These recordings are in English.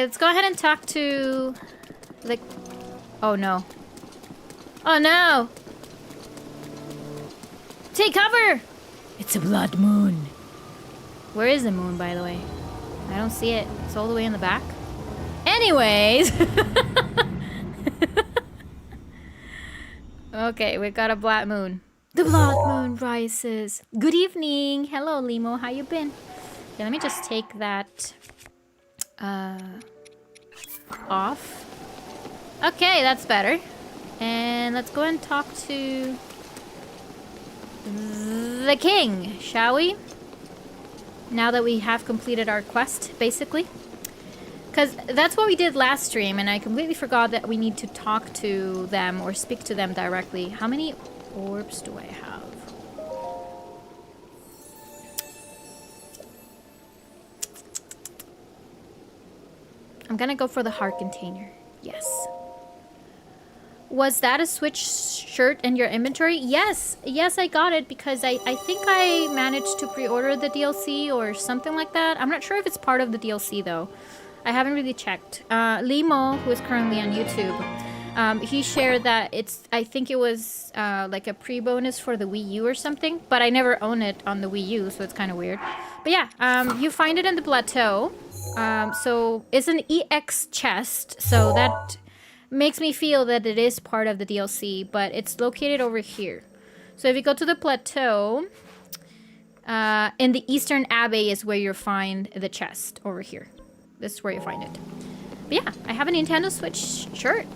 let's go ahead and talk to the... Oh no. Oh no! Take cover! It's a blood moon. Where is the moon, by the way? I don't see it. It's all the way in the back. Anyways! Okay, we've got a blood moon. The blood moon rises. Good evening. Hello, Limo. How you been? Okay, let me just take that off. Okay, that's better. And let's go and talk to the king, shall we? Now that we have completed our quest, basically. Because that's what we did last stream, and I completely forgot that we need to talk to them or speak to them directly. How many orbs do I have? I'm gonna go for the heart container. Yes. Was that a Switch shirt in your inventory? Yes. Yes, I got it because I think I managed to pre-order the DLC or something like that. I'm not sure if it's part of the DLC though. I haven't really checked. Limo, who is currently on YouTube, he shared that I think it was like a pre-bonus for the Wii U or something, but I never own it on the Wii U, so it's kind of weird. But yeah, you find it in the plateau. So it's an EX chest, so that makes me feel that it is part of the DLC, but it's located over here. So if you go to the plateau, in the Eastern Abbey is where you'll find the chest over here. This is where you find it. But yeah, I have a Nintendo Switch shirt.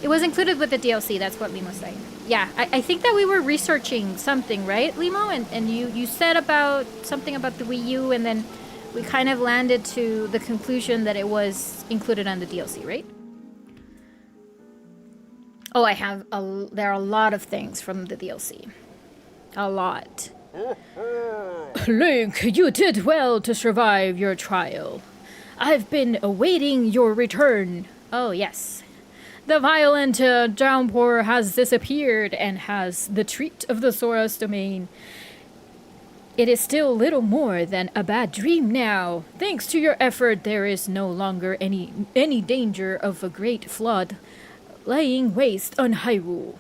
It was included with the DLC, that's what Limo saying. Yeah, I think that we were researching something, right, Limo? And you said about something about the Wii U, and then we kind of landed to the conclusion that it was included on the DLC, right? Oh, there are a lot of things from the DLC. A lot. Link, you did well to survive your trial. I've been awaiting your return. Oh, yes. The violent downpour has disappeared and has the treat of the Sora's domain. It is still little more than a bad dream now. Thanks to your effort, there is no longer any danger of a great flood laying waste on Hyrule.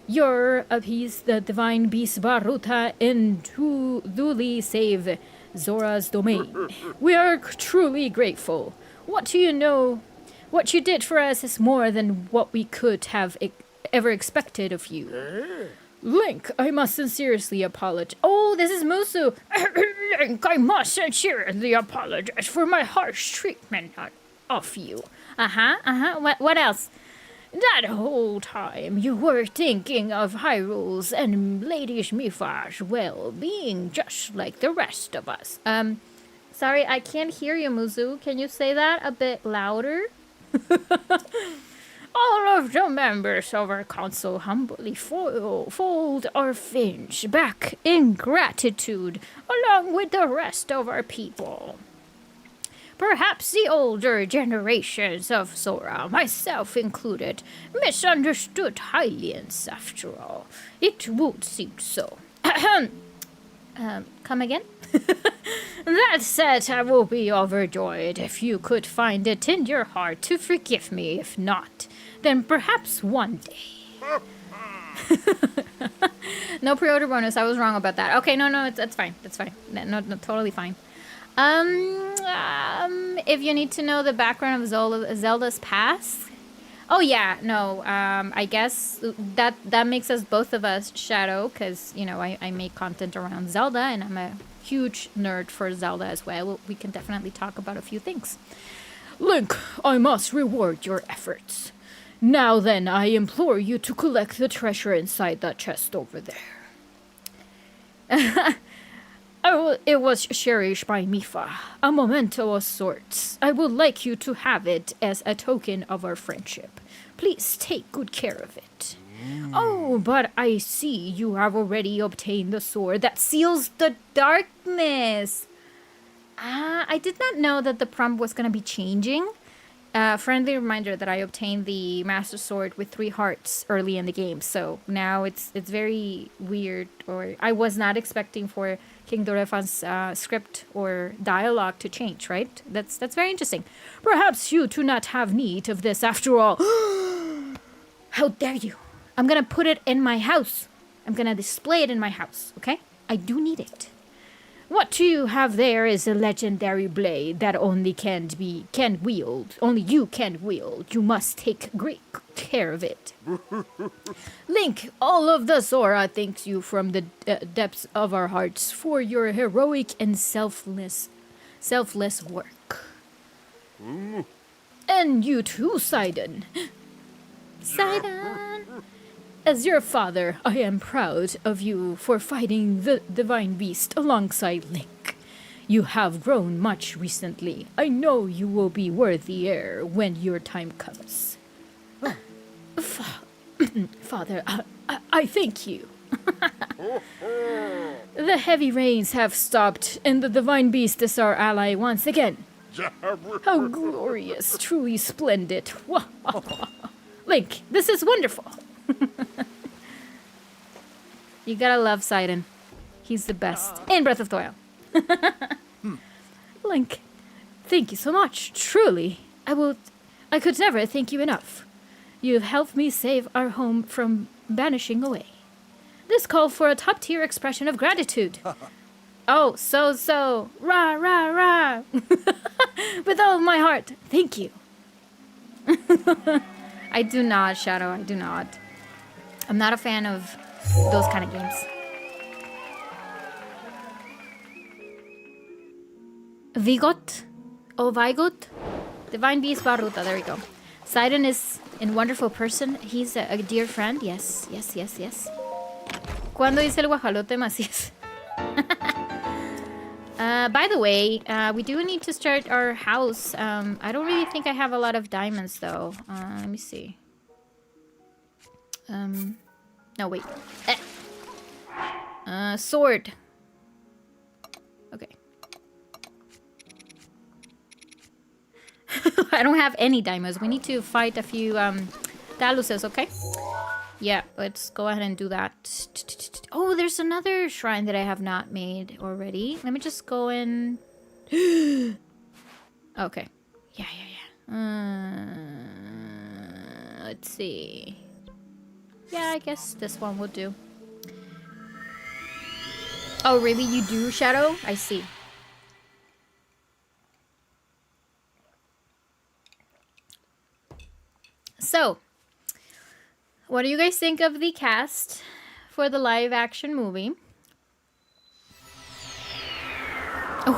Your appeased the divine beast Baruta and to duly save Zora's domain. We are truly grateful. What do you know? What you did for us is more than what we could have ever expected of you. Link, I must sincerely apologize. Oh, this is Musu. Link, I must sincerely apologize for my harsh treatment of you. What else? That whole time you were thinking of Hyrule's and Lady Mifa's well-being just like the rest of us. Sorry, I can't hear you, Muzu. Can you say that a bit louder? All of the members of our council humbly fold our fins back in gratitude along with the rest of our people. Perhaps the older generations of Zora, myself included, misunderstood Hylians after all. It would seem so. Come again? That said, I will be overjoyed if you could find it in your heart to forgive me. If not, then perhaps one day. No pre-order bonus. I was wrong about that. Okay, no, that's fine. That's fine. No, totally fine. If you need to know the background of Zelda's past. Oh yeah, no, I guess that makes us both of us Shadow, because, you know, I make content around Zelda, and I'm a huge nerd for Zelda as well. We can definitely talk about a few things. Link, I must reward your efforts. Now then, I implore you to collect the treasure inside that chest over there. It was cherished by Mifa, a memento of sorts. I would like you to have it as a token of our friendship. Please take good care of it. Oh, but I see you have already obtained the sword that seals the darkness. I did not know that the prompt was going to be changing. Friendly reminder that I obtained the Master Sword with 3 hearts early in the game. So now it's very weird, or I was not expecting for King Dorefan's script or dialogue to change, right? That's very interesting. Perhaps you do not have need of this after all. How dare you? I'm gonna put it in my house. I'm gonna display it in my house, okay? I do need it. What you have there is a legendary blade that only can wield. Only you can wield. You must take great care of it. Link, all of the Zora thanks you from the depths of our hearts for your heroic and selfless work. And you too, Sidon. Sidon! As your father, I am proud of you for fighting the divine beast alongside Link. You have grown much recently. I know you will be worthy heir when your time comes. Father, I thank you. The heavy rains have stopped, and the divine beast is our ally once again. How glorious, truly splendid. Link, this is wonderful. You gotta love Sidon. He's the best. In Breath of the Wild. Link, thank you so much. Truly. I could never thank you enough. You have helped me save our home from vanishing away. This called for a top-tier expression of gratitude. Oh, so. Rah, rah, rah. With all of my heart, thank you. I do not, Shadow, I do not. I'm not a fan of those kind of games. Vigot? Oh, Vigot? Divine Beast Baruta, there we go. Sidon is a wonderful person. He's a dear friend. Yes. ¿Cuándo dice el guajalote Macías? By the way, we do need to start our house. I don't really think I have a lot of diamonds, though. Let me see. No, wait. Sword. Okay. I don't have any diamonds. We need to fight a few Taluses, okay? Yeah, let's go ahead and do that. Oh, there's another shrine that I have not made already. Let me just go in. Okay. Yeah. Let's see. Yeah, I guess this one will do. Oh, really? You do, Shadow? I see. So, what do you guys think of the cast for the live action movie?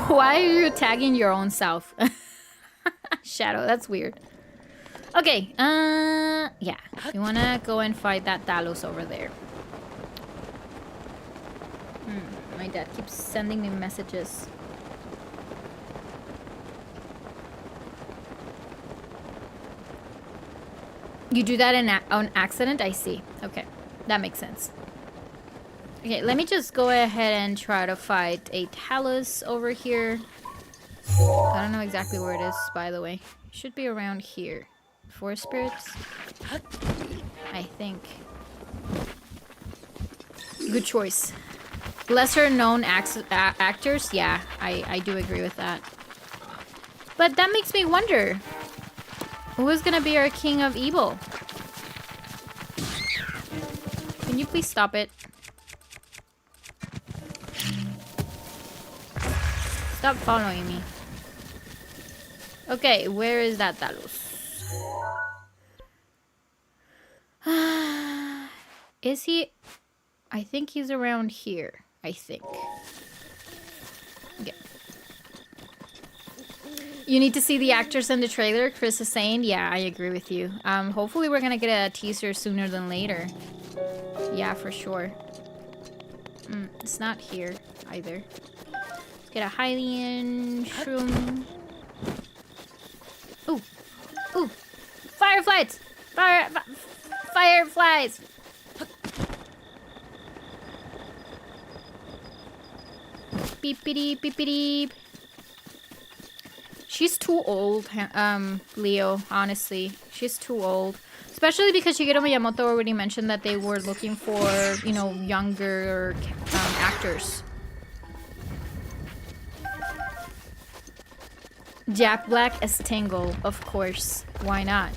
Why are you tagging your own self? Shadow, that's weird. Okay, yeah. You wanna go and fight that Talos over there. My dad keeps sending me messages. You do that on accident? I see. Okay, that makes sense. Okay, let me just go ahead and try to fight a Talos over here. I don't know exactly where it is, by the way. It should be around here. Forest spirits? I think. Good choice. Lesser known actors? Yeah, I do agree with that. But that makes me wonder. Who is gonna be our king of evil? Can you please stop it? Stop following me. Okay, where is that Talos? Is he? I think he's around here. I think. Okay. You need to see the actors in the trailer, Chris is saying. Yeah, I agree with you. Hopefully we're gonna get a teaser sooner than later. Yeah, for sure. It's not here either. Let's get a Hylian shroom. Ooh! Fireflies! Fireflies! Beepity beepity. She's too old, Leo, honestly. She's too old. Especially because Shigeru Miyamoto already mentioned that they were looking for, you know, younger actors. Jack Black as Tingle, of course. Why not?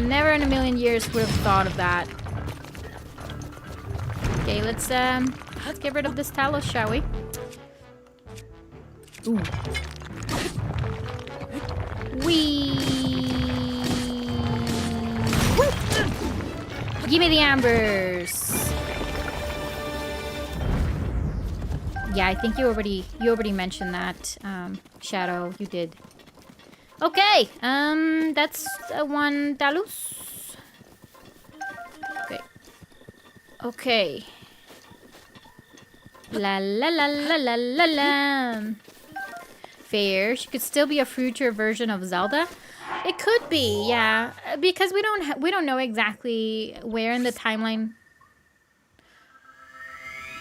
Never in a million years would have thought of that. Okay, let's get rid of this Talos, shall we? Ooh. Whee! Give me the ambers. Yeah, I think you already mentioned that, Shadow. You did. Okay, that's one Talus. Okay. Okay. La la la la la la la. Fair. She could still be a future version of Zelda. It could be, yeah, because we don't know exactly where in the timeline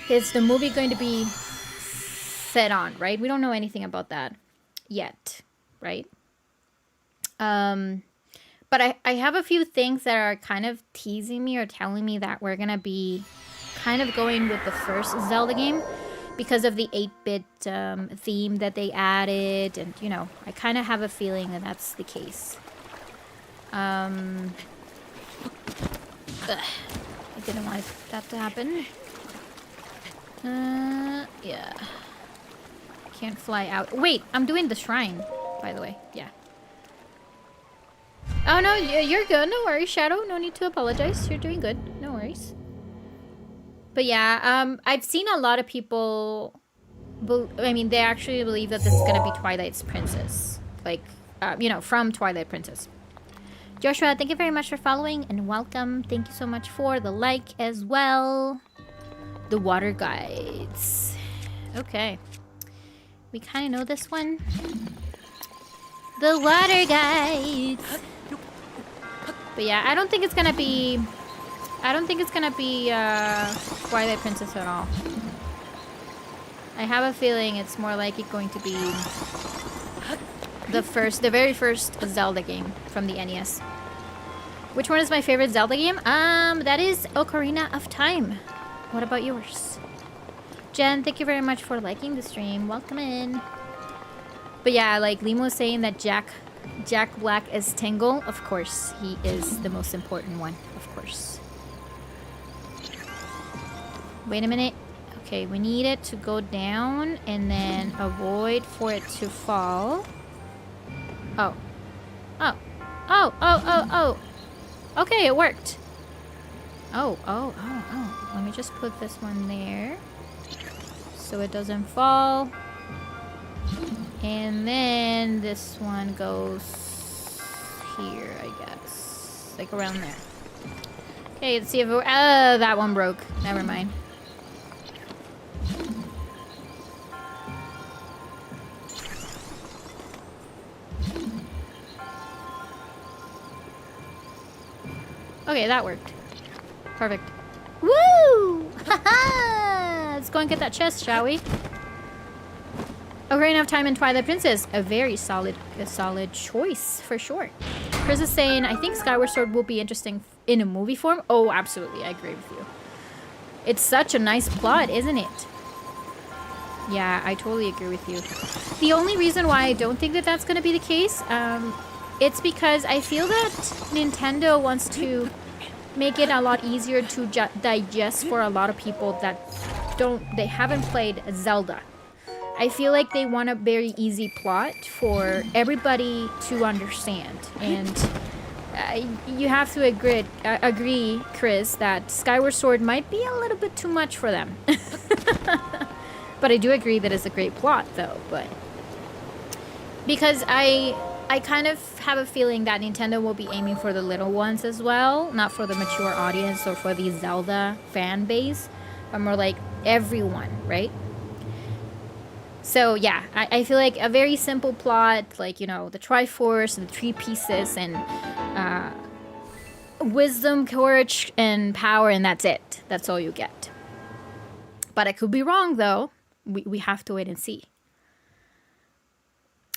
is the movie going to be set on, right? We don't know anything about that yet, right? But I have a few things that are kind of teasing me or telling me that we're gonna be kind of going with the first Zelda game because of the 8-bit theme that they added, and you know, I kind of have a feeling that that's the case. I didn't want that to happen. Yeah. Can't fly out. Wait, I'm doing the shrine, by the way. Yeah. Oh no, you're good. No worries, Shadow. No need to apologize. You're doing good. No worries. But yeah, I've seen a lot of people. I mean, they actually believe that this is gonna be Twilight's princess, like, you know, from Twilight Princess. Joshua, thank you very much for following and welcome. Thank you so much for the like as well. The water guides. Okay. We kind of know this one. The water guides. But yeah, I don't think it's gonna be Twilight Princess at all. I have a feeling it's more likely going to be the very first Zelda game from the NES. Which one is my favorite Zelda game? That is Ocarina of Time. What about yours? Jen, thank you very much for liking the stream. Welcome in. But yeah, like Liam was saying that Jack Black is Tingle. Of course, he is the most important one. Of course. Wait a minute. Okay, we need it to go down and then avoid for it to fall. Oh. Oh. Oh, oh, oh, oh. Okay, it worked. Oh, oh, oh, oh. Let me just put this one there so it doesn't fall. And then this one goes here, I guess. Like around there. Okay, let's see if it... that one broke. Never mind. Okay, that worked. Perfect. Woo! Haha! Let's go and get that chest, shall we? Ocarina of Time and Twilight Princess. A very solid choice, for sure. Chris is saying, I think Skyward Sword will be interesting in a movie form. Oh, absolutely. I agree with you. It's such a nice plot, isn't it? Yeah, I totally agree with you. The only reason why I don't think that that's going to be the case, it's because I feel that Nintendo wants to make it a lot easier to digest for a lot of people that they haven't played Zelda. I feel like they want a very easy plot for everybody to understand. And you have to agree, Chris, that Skyward Sword might be a little bit too much for them. But I do agree that it's a great plot, though. But because I kind of have a feeling that Nintendo will be aiming for the little ones as well, not for the mature audience or for the Zelda fan base, but more like everyone, right? So yeah, I feel like a very simple plot, like, you know, the Triforce and the 3 pieces and wisdom, courage, and power, and that's it. That's all you get. But I could be wrong, though. We have to wait and see.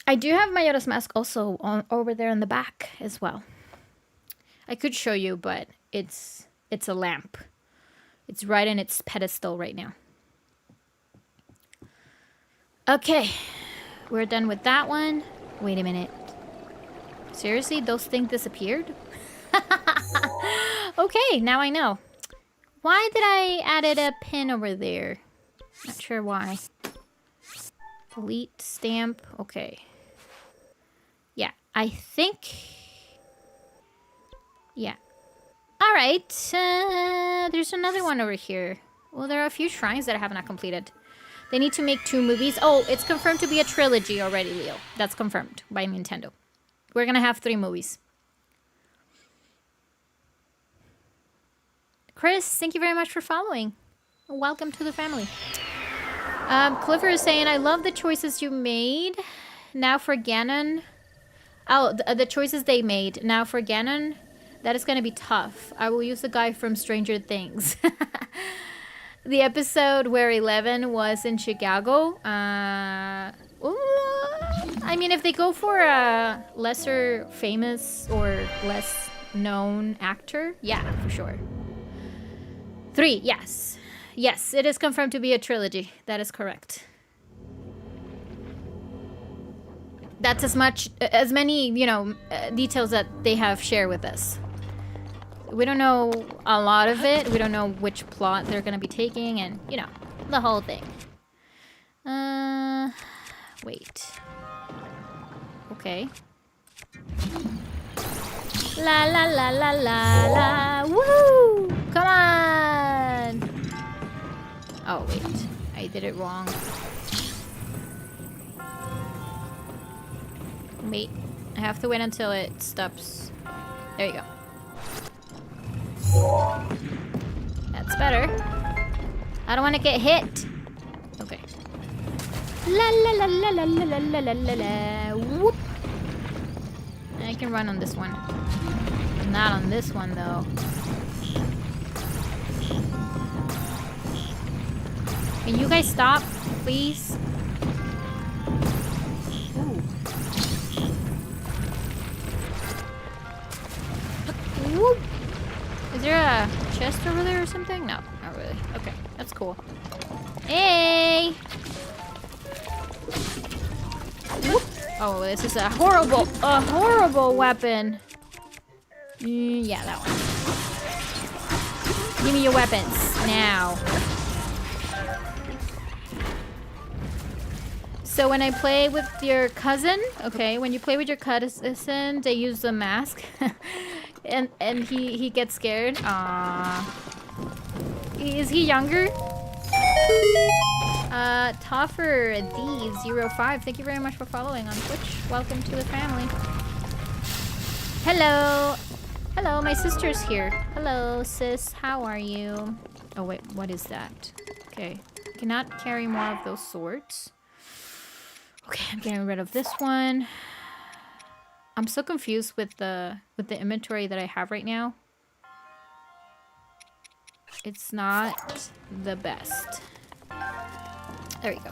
I do have Majora's Mask also over there in the back as well. I could show you, but it's a lamp. It's right in its pedestal right now. Okay, We're done with that one. Wait a minute. Seriously, those things disappeared? Okay, now I know. Why did I added a pin over there? Not sure why. Delete stamp. Okay. Yeah, I think... Yeah. Alright. There's another one over here. Well, there are a few shrines that I have not completed. They need to make 2 movies. Oh, it's confirmed to be a trilogy already, Leo. That's confirmed by Nintendo. We're gonna have 3 movies. Chris, thank you very much for following. Welcome to the family. Clifford is saying, I love the choices you made. Now for Ganon. Oh, the choices they made. Now for Ganon, that is going to be tough. I will use the guy from Stranger Things. The episode where 11 was in Chicago. I mean, if they go for a lesser famous or less known actor, yeah, for sure. 3, yes. Yes, it is confirmed to be a trilogy. That is correct. That's as many, you know, details that they have shared with us. We don't know a lot of it. We don't know which plot they're going to be taking and, you know, the whole thing. Wait. Okay. La la la la la la. Woo! Come on! Oh, wait. I did it wrong. Wait. I have to wait until it stops. There you go. That's better. I don't want to get hit. Okay. La la la la la la la la la la. Whoop. I can run on this one. Not on this one, though. Can you guys stop, please? Ooh. Whoop. Is there a chest over there or something? No, not really. Okay, that's cool. Hey! Whoop. Oh, this is a horrible weapon. Yeah, that one. Give me your weapons now. So when I play with your cousin, okay, when you play with your cousin, they use the mask, and he gets scared. Aww. Is he younger? Toffer D05, thank you very much for following on Twitch. Welcome to the family. Hello. Hello, my sister's here. Hello, sis. How are you? Oh, wait. What is that? Okay. I cannot carry more of those swords. Okay, I'm getting rid of this one. I'm so confused with the inventory that I have right now. It's not the best. There we go.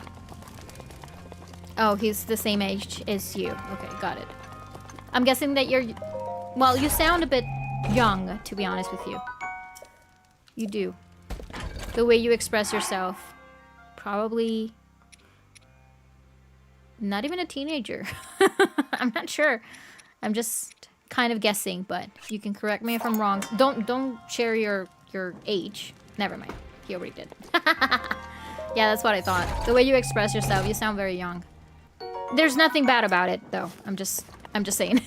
Oh, he's the same age as you. Okay, got it. I'm guessing that you're... Well, you sound a bit young, to be honest with you. You do. The way you express yourself. Probably... Not even a teenager. I'm not sure. I'm just kind of guessing, but you can correct me if I'm wrong. Don't share your age. Never mind. He already did. Yeah, that's what I thought. The way you express yourself, you sound very young. There's nothing bad about it, though. I'm just saying.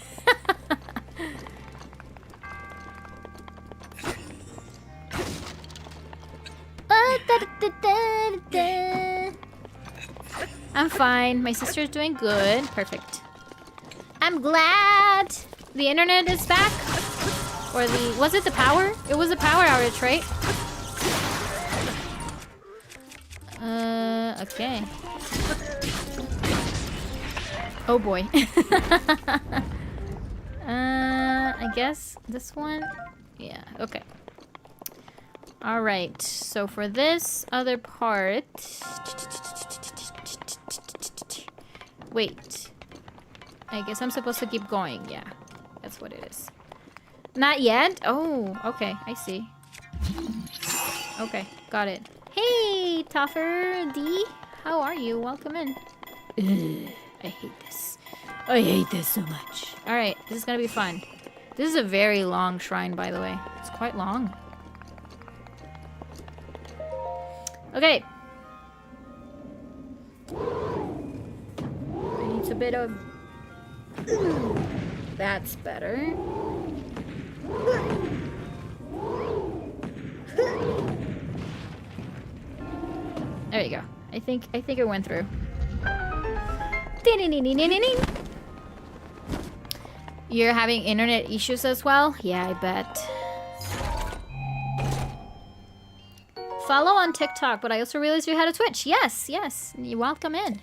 I'm fine. My sister's doing good. Perfect. I'm glad the internet is back. Or was it the power? It was a power outage, right? Okay. Oh boy. I guess this one? Yeah, okay. Alright, so for this other part... Wait. I guess I'm supposed to keep going, yeah. That's what it is. Not yet? Oh, okay, I see. Okay, got it. Hey, Toffer D! How are you? Welcome in. Ugh, I I hate this so much. Alright, this is gonna be fun. This is a very long shrine, by the way. It's quite long. Okay. It needs a bit of... That's better. There you go. I think it went through. You're having internet issues as well? Yeah, I bet. Follow on TikTok, but I also realized you had a Twitch. Yes, yes. You're welcome in.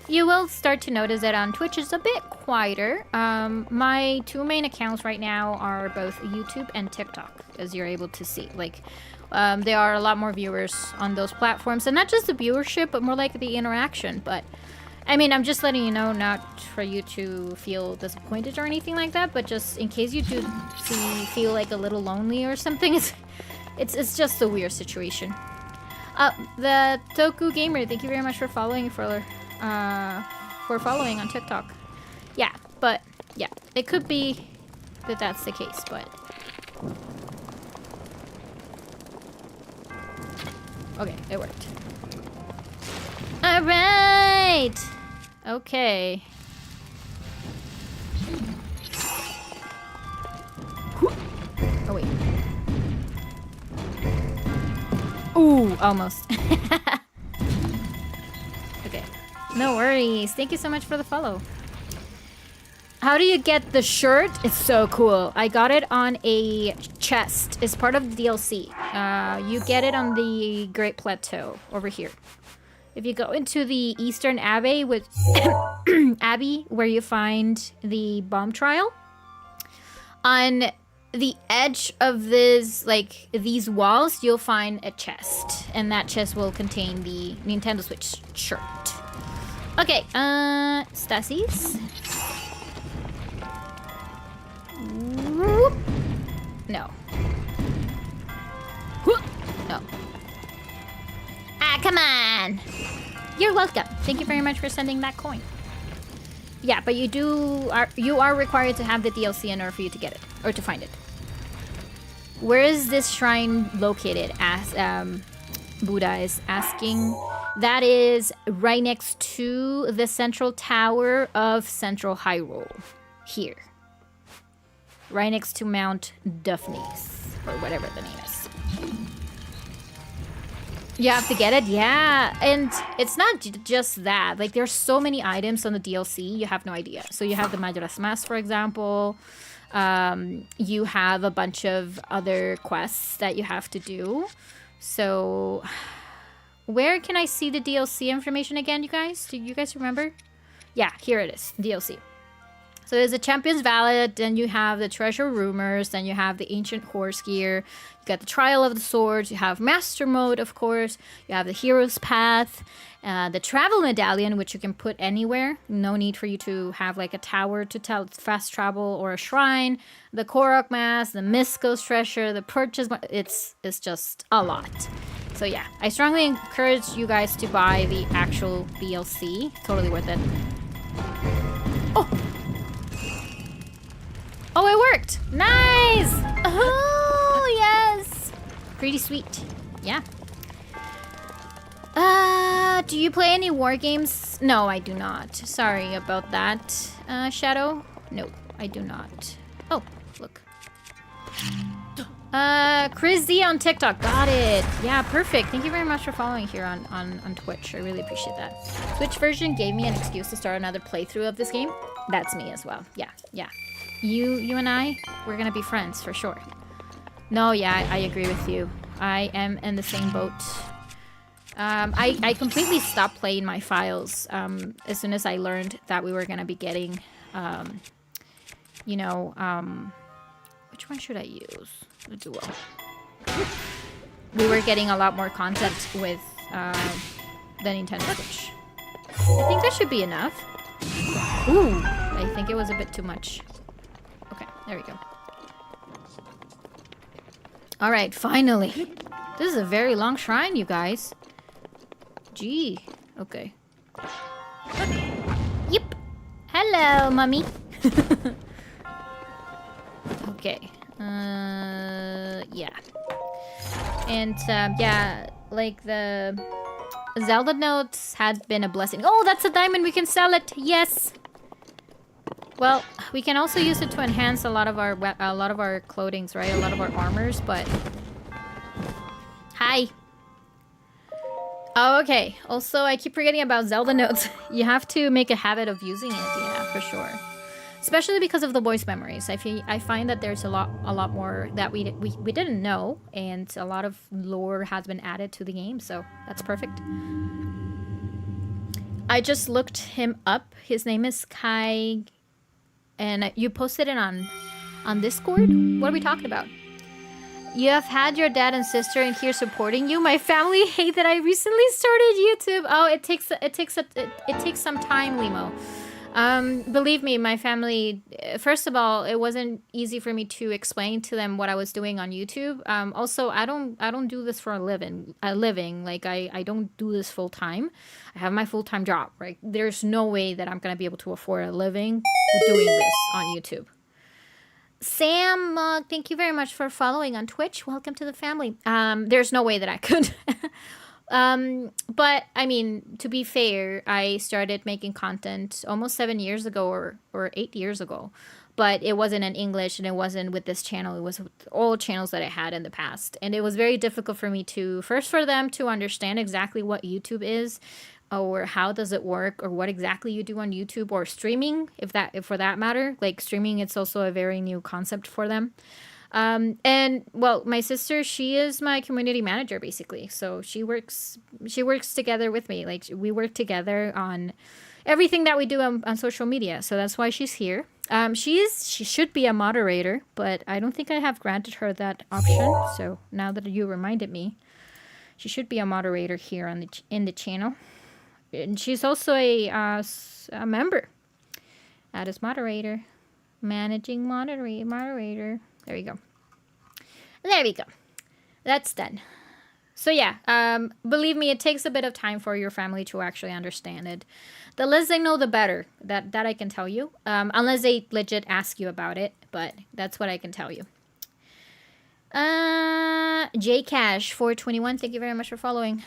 You will start to notice that on Twitch it's a bit quieter. My two main accounts right now are both YouTube and TikTok, as you're able to see. Like, there are a lot more viewers on those platforms, and not just the viewership, but more like the interaction. But I mean, I'm just letting you know, not for you to feel disappointed or anything like that, but just in case you do feel like a little lonely or something. It's just a weird situation. The Toku Gamer, thank you very much for following for following on TikTok. Yeah, but yeah, it could be that that's the case, but okay, it worked. All right. Okay. Oh wait. Ooh, almost. Okay. No worries. Thank you so much for the follow. How do you get the shirt? It's so cool. I got it on a chest. It's part of the DLC. You get it on the Great Plateau over here. If you go into the Eastern Abbey with Abbey, where you find the bomb trial, on the edge of this, like these walls, you'll find a chest, and that chest will contain the Nintendo Switch shirt. Okay, Stasis. No. No. Ah, come on. You're welcome. Thank you very much for sending that coin. Yeah, but you are required to have the DLC in order for you to get it or to find it. Where is this shrine located? As Buddha is asking. That is right next to the central tower of Central Hyrule. Here. Right next to Mount Duffney's, or whatever the name is. You have to get it? Yeah. And it's not just that. Like, there's so many items on the DLC, you have no idea. So you have the Majora's Mask, for example. You have a bunch of other quests that you have to do. So, where can I see the DLC information again, you guys? Do you guys remember? Yeah, here it is, DLC. So there's a Champion's Valet, then you have the Treasure Rumors, then you have the Ancient Horse Gear, you got the Trial of the Swords, you have Master Mode, of course, you have the Hero's Path, the Travel Medallion, which you can put anywhere. No need for you to have like a tower to tell fast travel or a shrine. The Korok Mask, the Misko's Treasure, the Purchase, it's just a lot. So yeah, I strongly encourage you guys to buy the actual DLC. Totally worth it. Oh! Oh, it worked! Nice! Oh, yes! Pretty sweet. Yeah. Do you play any war games? No, I do not. Sorry about that. Shadow? No, I do not. Oh, look. Chris Z on TikTok. Got it. Yeah, perfect. Thank you very much for following here on Twitch. I really appreciate that. Twitch version gave me an excuse to start another playthrough of this game. That's me as well. Yeah, yeah. You and I, we're gonna be friends for sure. No, yeah, I agree with you. I am in the same boat. I completely stopped playing my files as soon as I learned that we were gonna be getting, you know, which one should I use? The Duo. We were getting a lot more content with the Nintendo Switch. I think that should be enough. Ooh, I think it was a bit too much. Okay, there we go. All right, finally. This is a very long shrine, you guys. Gee, okay. Yep. Hello, mummy. Okay. Yeah. And yeah, like the Zelda Notes had been a blessing. Oh, that's a diamond. We can sell it. Yes. Well, we can also use it to enhance a lot of our clothings, right? A lot of our armors, but hi. Oh, okay. Also, I keep forgetting about Zelda Notes. You have to make a habit of using it, yeah, for sure. Especially because of the voice memories. I find that there's a lot more that we didn't know, and a lot of lore has been added to the game, so that's perfect. I just looked him up. His name is Kai, and you posted it on Discord? What are we talking about? You have had your dad and sister in here supporting you. My family hate that I recently started YouTube. Oh, it takes some time, Limo. Believe me, my family, first of all, it wasn't easy for me to explain to them what I was doing on YouTube. Also, I don't do this for a living. Like I don't do this full time. I have my full-time job, right? There's no way that I'm going to be able to afford a living doing this on YouTube. Sam, thank you very much for following on Twitch. Welcome to the family. There's no way that I could. But I mean, to be fair, I started making content almost 7 years ago or 8 years ago, but it wasn't in English and it wasn't with this channel. It was with all channels that I had in the past. And it was very difficult for me for them to understand exactly what YouTube is, or how does it work, or what exactly you do on YouTube, or streaming, if for that matter. Like streaming, it's also a very new concept for them. And well, my sister, she is my community manager basically. So she works together with me. Like we work together on everything that we do on social media. So that's why she's here. She should be a moderator, but I don't think I have granted her that option. So now that you reminded me, she should be a moderator here in the channel. And she's also a member. Add as moderator. Managing moderator. There you go. There we go. That's done. So yeah, believe me, it takes a bit of time for your family to actually understand it. The less they know, the better. That I can tell you. Unless they legit ask you about it. But that's what I can tell you. JCash421, thank you very much for following.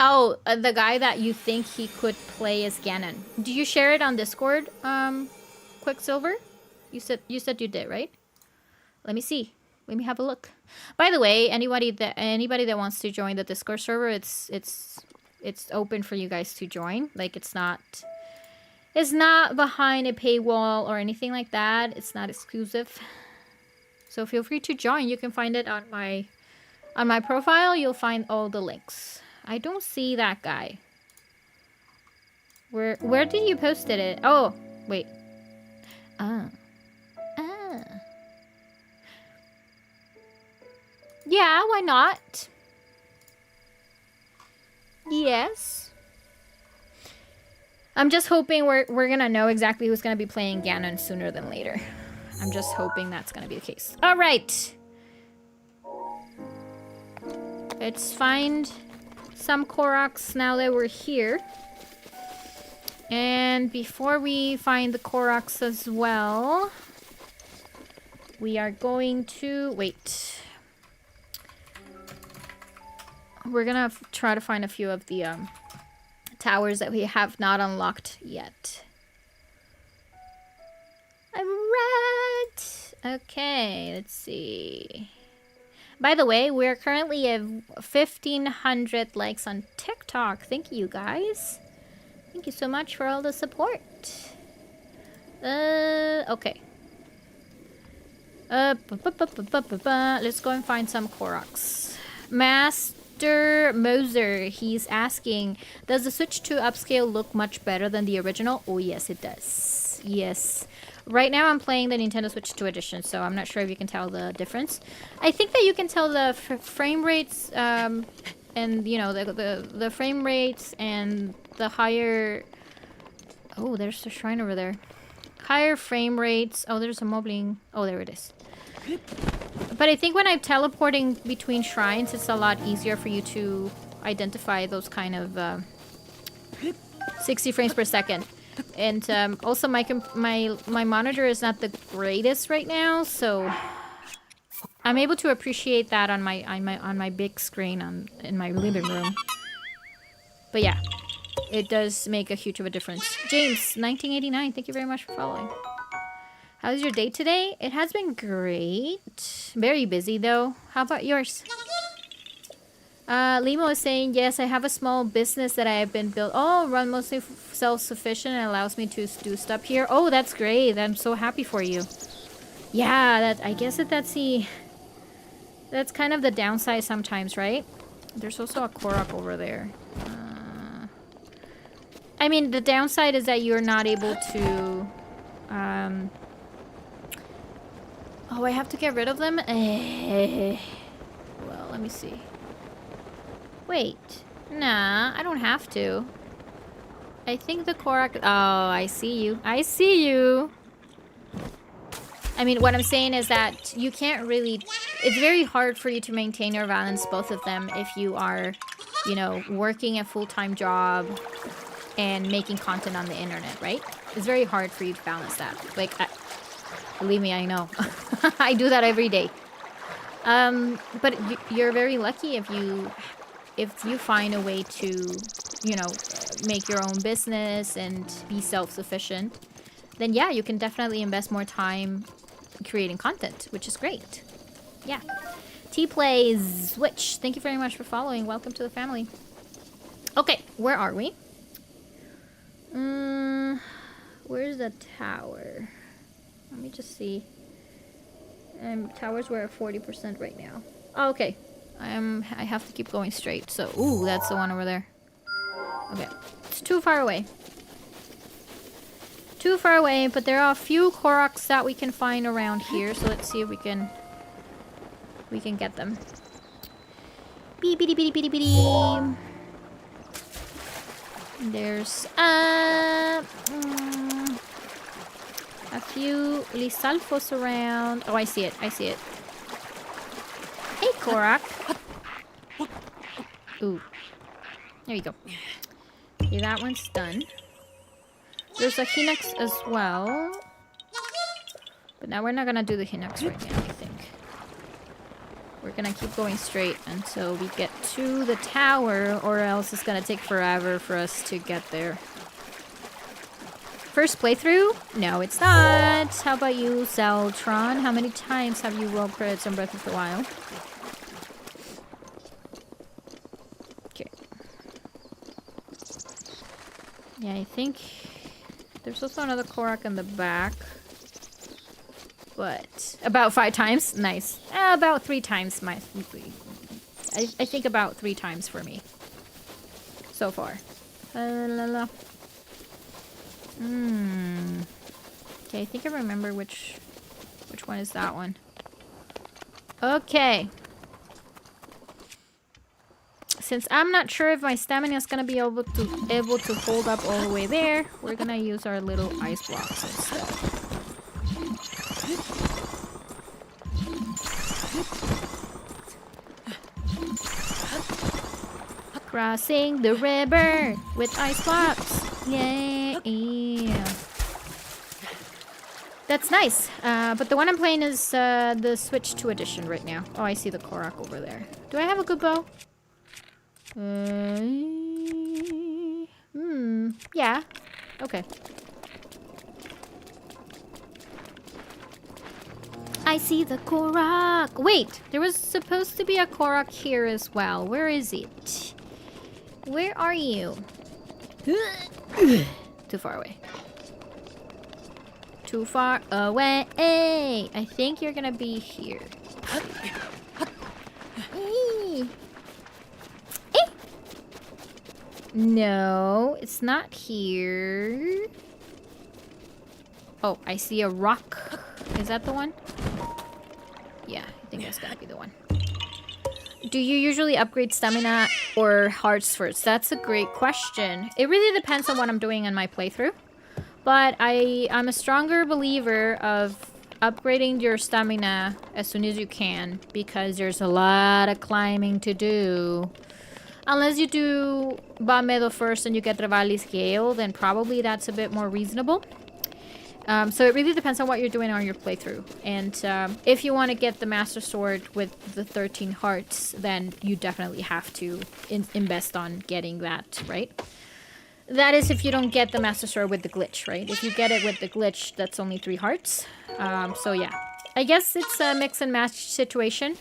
Oh, the guy that you think he could play as Ganon. Do you share it on Discord, Quicksilver? You said you did, right? Let me see. Let me have a look. By the way, anybody that wants to join the Discord server, it's open for you guys to join. Like it's not behind a paywall or anything like that. It's not exclusive. So feel free to join. You can find it on my profile. You'll find all the links. I don't see that guy. Where did you post it? Oh, wait. Yeah, why not? Yes. I'm just hoping we're gonna know exactly who's gonna be playing Ganon sooner than later. I'm just hoping that's gonna be the case. All right. Let's find some Koroks now that we're here. And before we find the Koroks as well, we are going to wait. We're gonna try to find a few of the towers that we have not unlocked yet. Alright. Okay, let's see. By the way, we're currently at 1,500 likes on TikTok. Thank you, guys. Thank you so much for all the support. Okay. Let's go and find some Koroks. Master Moser, he's asking, does the Switch 2 upscale look much better than the original? Oh, yes, it does. Yes. Right now I'm playing the Nintendo Switch 2 edition, so I'm not sure if you can tell the difference. I think that you can tell the frame rates, and you know, the frame rates and the higher... Oh, there's a shrine over there. Higher frame rates. Oh, there's a mobbling. Oh, there it is. But I think when I'm teleporting between shrines, it's a lot easier for you to identify those kind of 60 frames per second. And also my monitor is not the greatest right now, so I'm able to appreciate that on my big screen in my living room. But yeah, it does make a huge of a difference. James, 1989, thank you very much for following. How's your day today? It has been great. Very busy though. How about yours? Limo is saying, yes, I have a small business that I have been built. Oh, run mostly self-sufficient and allows me to do stuff here. Oh, that's great. I'm so happy for you. Yeah, I guess that's kind of the downside sometimes, right? There's also a Korok over there. I mean, the downside is that you're not able to... Oh, I have to get rid of them? Well, let me see. Wait. Nah, I don't have to. I think the Korok... Oh, I see you. I see you! I mean, what I'm saying is that you can't really... It's very hard for you to maintain your balance, both of them, if you are, you know, working a full-time job and making content on the internet, right? It's very hard for you to balance that. Like, believe me, I know. I do that every day. But you're very lucky if you find a way to, you know, make your own business and be self-sufficient, then yeah, you can definitely invest more time creating content, which is great. Yeah. T-Plays Switch, thank you very much for following. Welcome to the family. Okay, where are we? Where's the tower? Let me just see. Towers were at 40% right now. Oh, okay. I have to keep going straight. So, ooh, that's the one over there. Okay. It's too far away. Too far away, but there are a few Koroks that we can find around here. So let's see if we can get them. Beep, beep, beep, beep, beep. There's a few Lisalfos around. Oh, I see it. I see it. Hey, Korok. Ooh. There you go. Okay, that one's done. There's a Hinox as well. But now we're not gonna do the Hinox right now, I think. We're gonna keep going straight until we get to the tower, or else it's gonna take forever for us to get there. First playthrough? No, it's not. How about you, Zeltron? How many times have you rolled credits on Breath of the Wild? Okay. Yeah, I think there's also another Korok in the back. But about 5 times? Nice. About 3 times I think about 3 times for me. So far. Okay, I think I remember which one is that one. Okay. Since I'm not sure if my stamina is gonna be able to hold up all the way there, we're gonna use our little ice blocks instead. Crossing the river with ice blocks. Yeah. That's nice. But the one I'm playing is the Switch 2 edition right now. Oh, I see the Korok over there. Do I have a good bow? Yeah. Okay. I see the Korok. Wait, there was supposed to be a Korok here as well. Where is it? Where are you? Too far away. Too far away. I think you're gonna be here. No, it's not here. Oh, I see a rock. Is that the one? Yeah, I think that's gonna be the one. Do you usually upgrade stamina or hearts first? That's a great question. It really depends on what I'm doing in my playthrough. But I'm a stronger believer of upgrading your stamina as soon as you can, because there's a lot of climbing to do. Unless you do Bamedo first and you get Revali's Gale, then probably that's a bit more reasonable. So it really depends on what you're doing on your playthrough. And if you want to get the Master Sword with the 13 hearts, then you definitely have to invest on getting that, right? That is if you don't get the Master Sword with the glitch, right? If you get it with the glitch, that's only 3 hearts. So yeah. I guess it's a mix and match situation.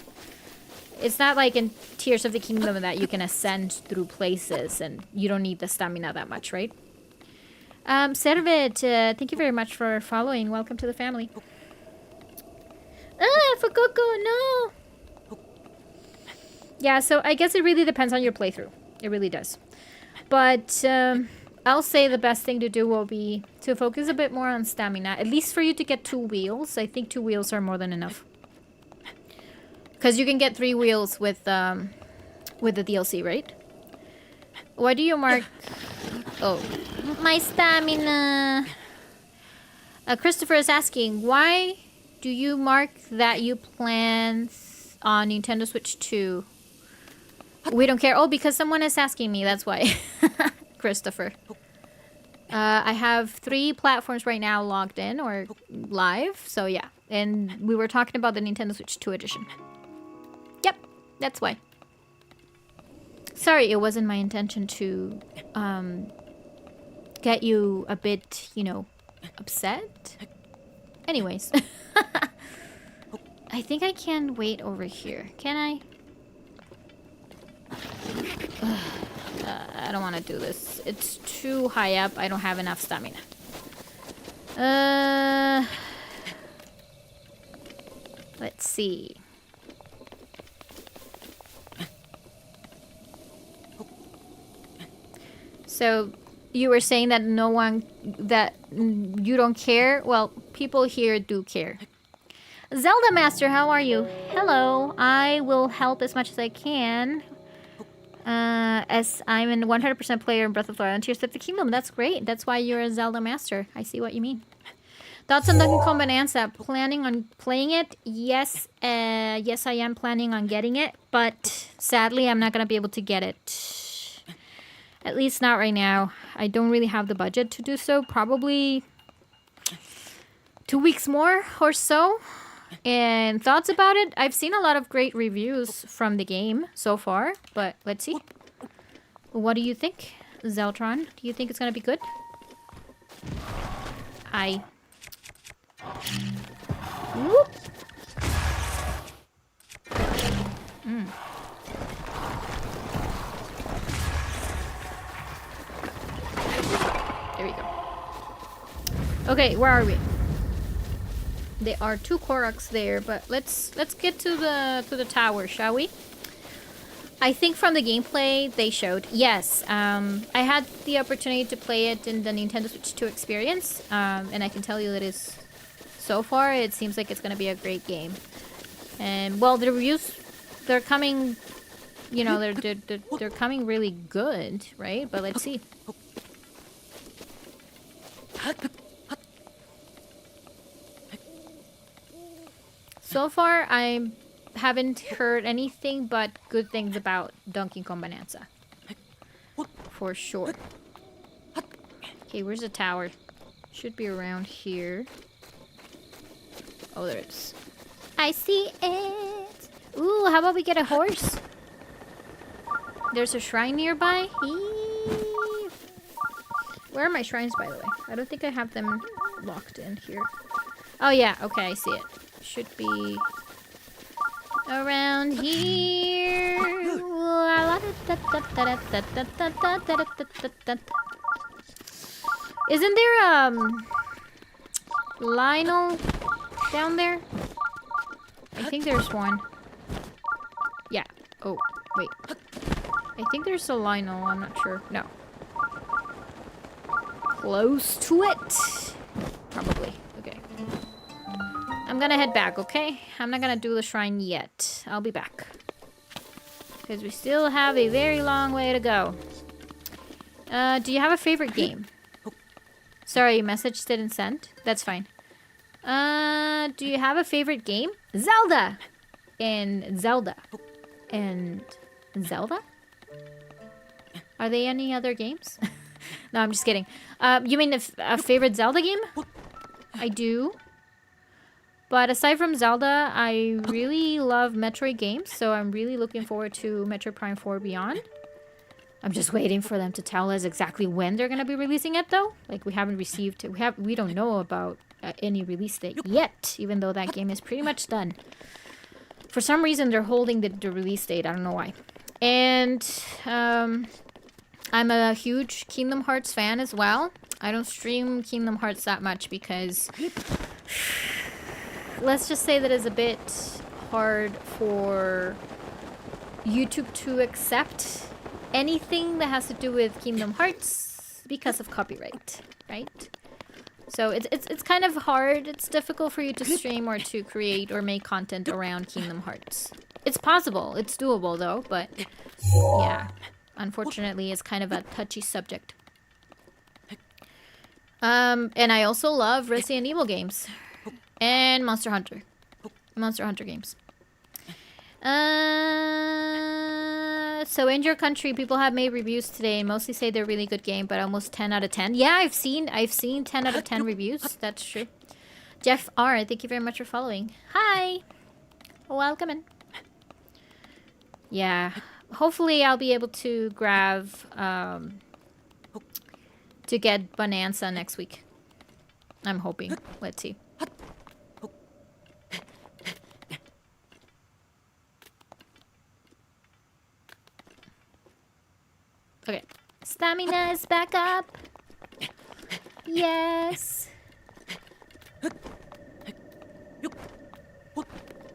It's not like in Tears of the Kingdom that you can ascend through places and you don't need the stamina that much, right? Servet, thank you very much for following. Welcome to the family. Ah, Fukuko, no! Yeah, so I guess it really depends on your playthrough. It really does. But I'll say the best thing to do will be to focus a bit more on stamina. At least for you to get 2 wheels. I think 2 wheels are more than enough. Because you can get 3 wheels with the DLC, right? Why do you mark... Oh, my stamina. Christopher is asking, why do you mark that you plan on Nintendo Switch 2? We don't care. Oh, because someone is asking me. That's why. Christopher. I have 3 platforms right now logged in or live. So yeah. And we were talking about the Nintendo Switch 2 edition. Yep. That's why. Sorry, it wasn't my intention to get you a bit, you know, upset. Anyways. I think I can wait over here. Can I? I don't want to do this. It's too high up. I don't have enough stamina. Let's see. So you were saying that that you don't care? Well, people here do care. Zelda Master, how are you? Hello. I will help as much as I can. As I'm a 100% player in Breath of the Wild and Tears of the Kingdom. That's great. That's why you're a Zelda Master. I see what you mean. Thoughts on Donkey Kong Bonanza? Planning on playing it? Yes. Yes, I am planning on getting it. But sadly, I'm not going to be able to get it. At least not right now. I don't really have the budget to do so. Probably 2 weeks more or so. And thoughts about it? I've seen a lot of great reviews from the game so far. But let's see. What do you think, Zeltron? Do you think it's going to be good? Whoop. There we go. Okay, where are we? There are 2 Koroks there, but let's get to the tower, shall we? I think from the gameplay they showed, yes. I had the opportunity to play it in the Nintendo Switch 2 experience, and I can tell you that is so far it seems like it's gonna be a great game. And well, the reviews, they're coming, you know, they're coming really good, right? But let's see. So far, I haven't heard anything but good things about Donkey Kong Bonanza. For sure. Okay, where's the tower? Should be around here. Oh, there it is. I see it! Ooh, how about we get a horse? There's a shrine nearby. Eee. Where are my shrines, by the way? I don't think I have them locked in here. Oh, yeah. Okay, I see it. Should be around here. Isn't there Lionel down there? I think there's one. Yeah. Oh, wait. I think there's a Lionel. I'm not sure. No. Close to it. Probably. Okay. I'm gonna head back, okay? I'm not gonna do the shrine yet. I'll be back. Because we still have a very long way to go. Do you have a favorite game? Sorry, message didn't send. That's fine. Do you have a favorite game? Zelda! And Zelda. And Zelda? Are they any other games? No, I'm just kidding. You mean a favorite Zelda game? I do. But aside from Zelda, I really love Metroid games, so I'm really looking forward to Metroid Prime 4 Beyond. I'm just waiting for them to tell us exactly when they're gonna be releasing it, though. Like, we haven't received... We don't know about any release date yet, even though that game is pretty much done. For some reason, they're holding the release date. I don't know why. And I'm a huge Kingdom Hearts fan as well. I don't stream Kingdom Hearts that much because... let's just say that it's a bit hard for YouTube to accept anything that has to do with Kingdom Hearts because of copyright, right? So it's kind of hard. It's difficult for you to stream or to create or make content around Kingdom Hearts. It's possible. It's doable though, but yeah. Unfortunately, it's kind of a touchy subject. And I also love Resident Evil games. And Monster Hunter. Monster Hunter games. So in your country, people have made reviews today and mostly say they're a really good game, but almost 10 out of 10. Yeah, I've seen 10 out of 10 reviews. That's true. Jeff R, thank you very much for following. Hi. Welcome in. Yeah. Hopefully I'll be able to grab to get Bonanza next week. I'm hoping. Let's see. Okay. Stamina is back up. Yes.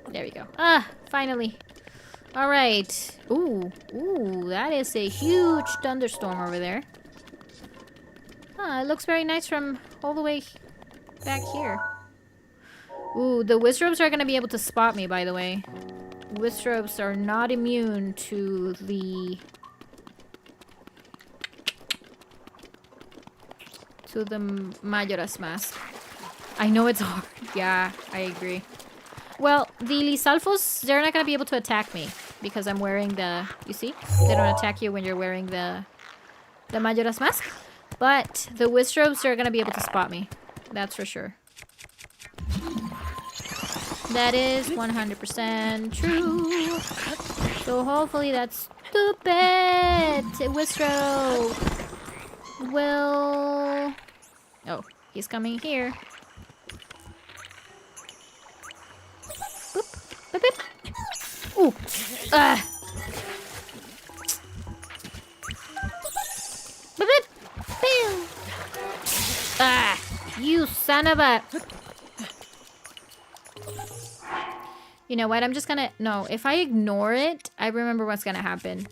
There we go. Ah, finally. All right. Ooh, that is a huge thunderstorm over there. It looks very nice from all the way back here. Ooh, the Wizrobes are gonna be able to spot me, by the way. Wizrobes are not immune to the Majora's Mask. I know it's hard. Yeah, I agree. Well, the Lizalfos, they're not gonna be able to attack me because I'm wearing the... You see? They don't attack you when you're wearing the Majora's Mask. But the Wizrobes are gonna be able to spot me. That's for sure. That is 100% true. So hopefully that stupid Wizrobe will... Oh, he's coming here. Boop. Boop, boop. Ooh. Boop, boop. Boom. You son of a... You know what? I'm just gonna... No, if I ignore it, I remember what's gonna happen.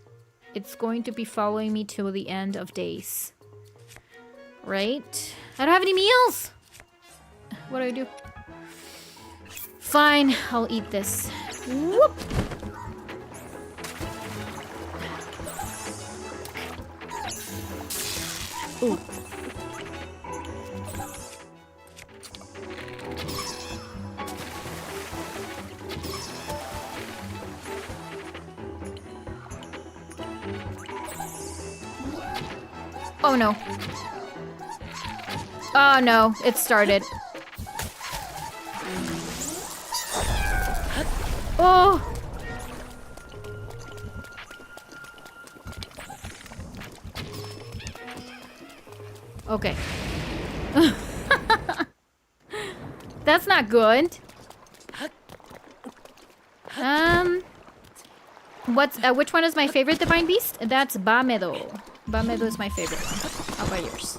It's going to be following me till the end of days. Right? I don't have any meals! What do I do? Fine, I'll eat this. Whoop! Ooh. Oh no. Oh no, it started. Oh! Okay. That's not good. Which one is my favorite Divine Beast? That's Bamedo. Bamedo is my favorite one. How about yours?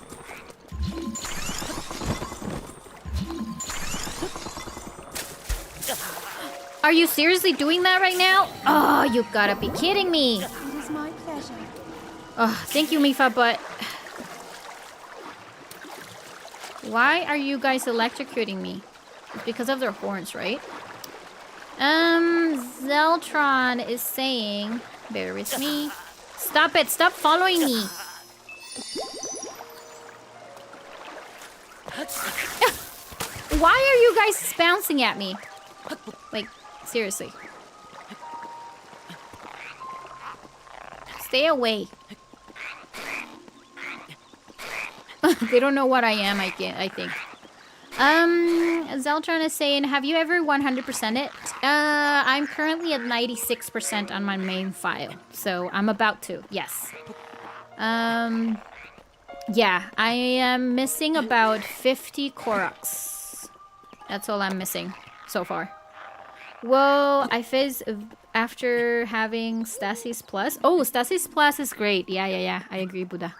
Are you seriously doing that right now? Oh, you gotta be kidding me. It is my pleasure. Oh, thank you, Mifa, but... Why are you guys electrocuting me? It's because of their horns, right? Zeltron is saying... Bear with me. Stop it! Stop following me! Why are you guys bouncing at me? Like, seriously. Stay away. They don't know what I am, I think. Zeltron is saying, have you ever 100% it? I'm currently at 96% on my main file. So I'm about to, yes. Yeah, I am missing about 50 Koroks. That's all I'm missing so far. Whoa, I fizz after having Stasis Plus. Oh, Stasis Plus is great. Yeah. I agree, Buddha.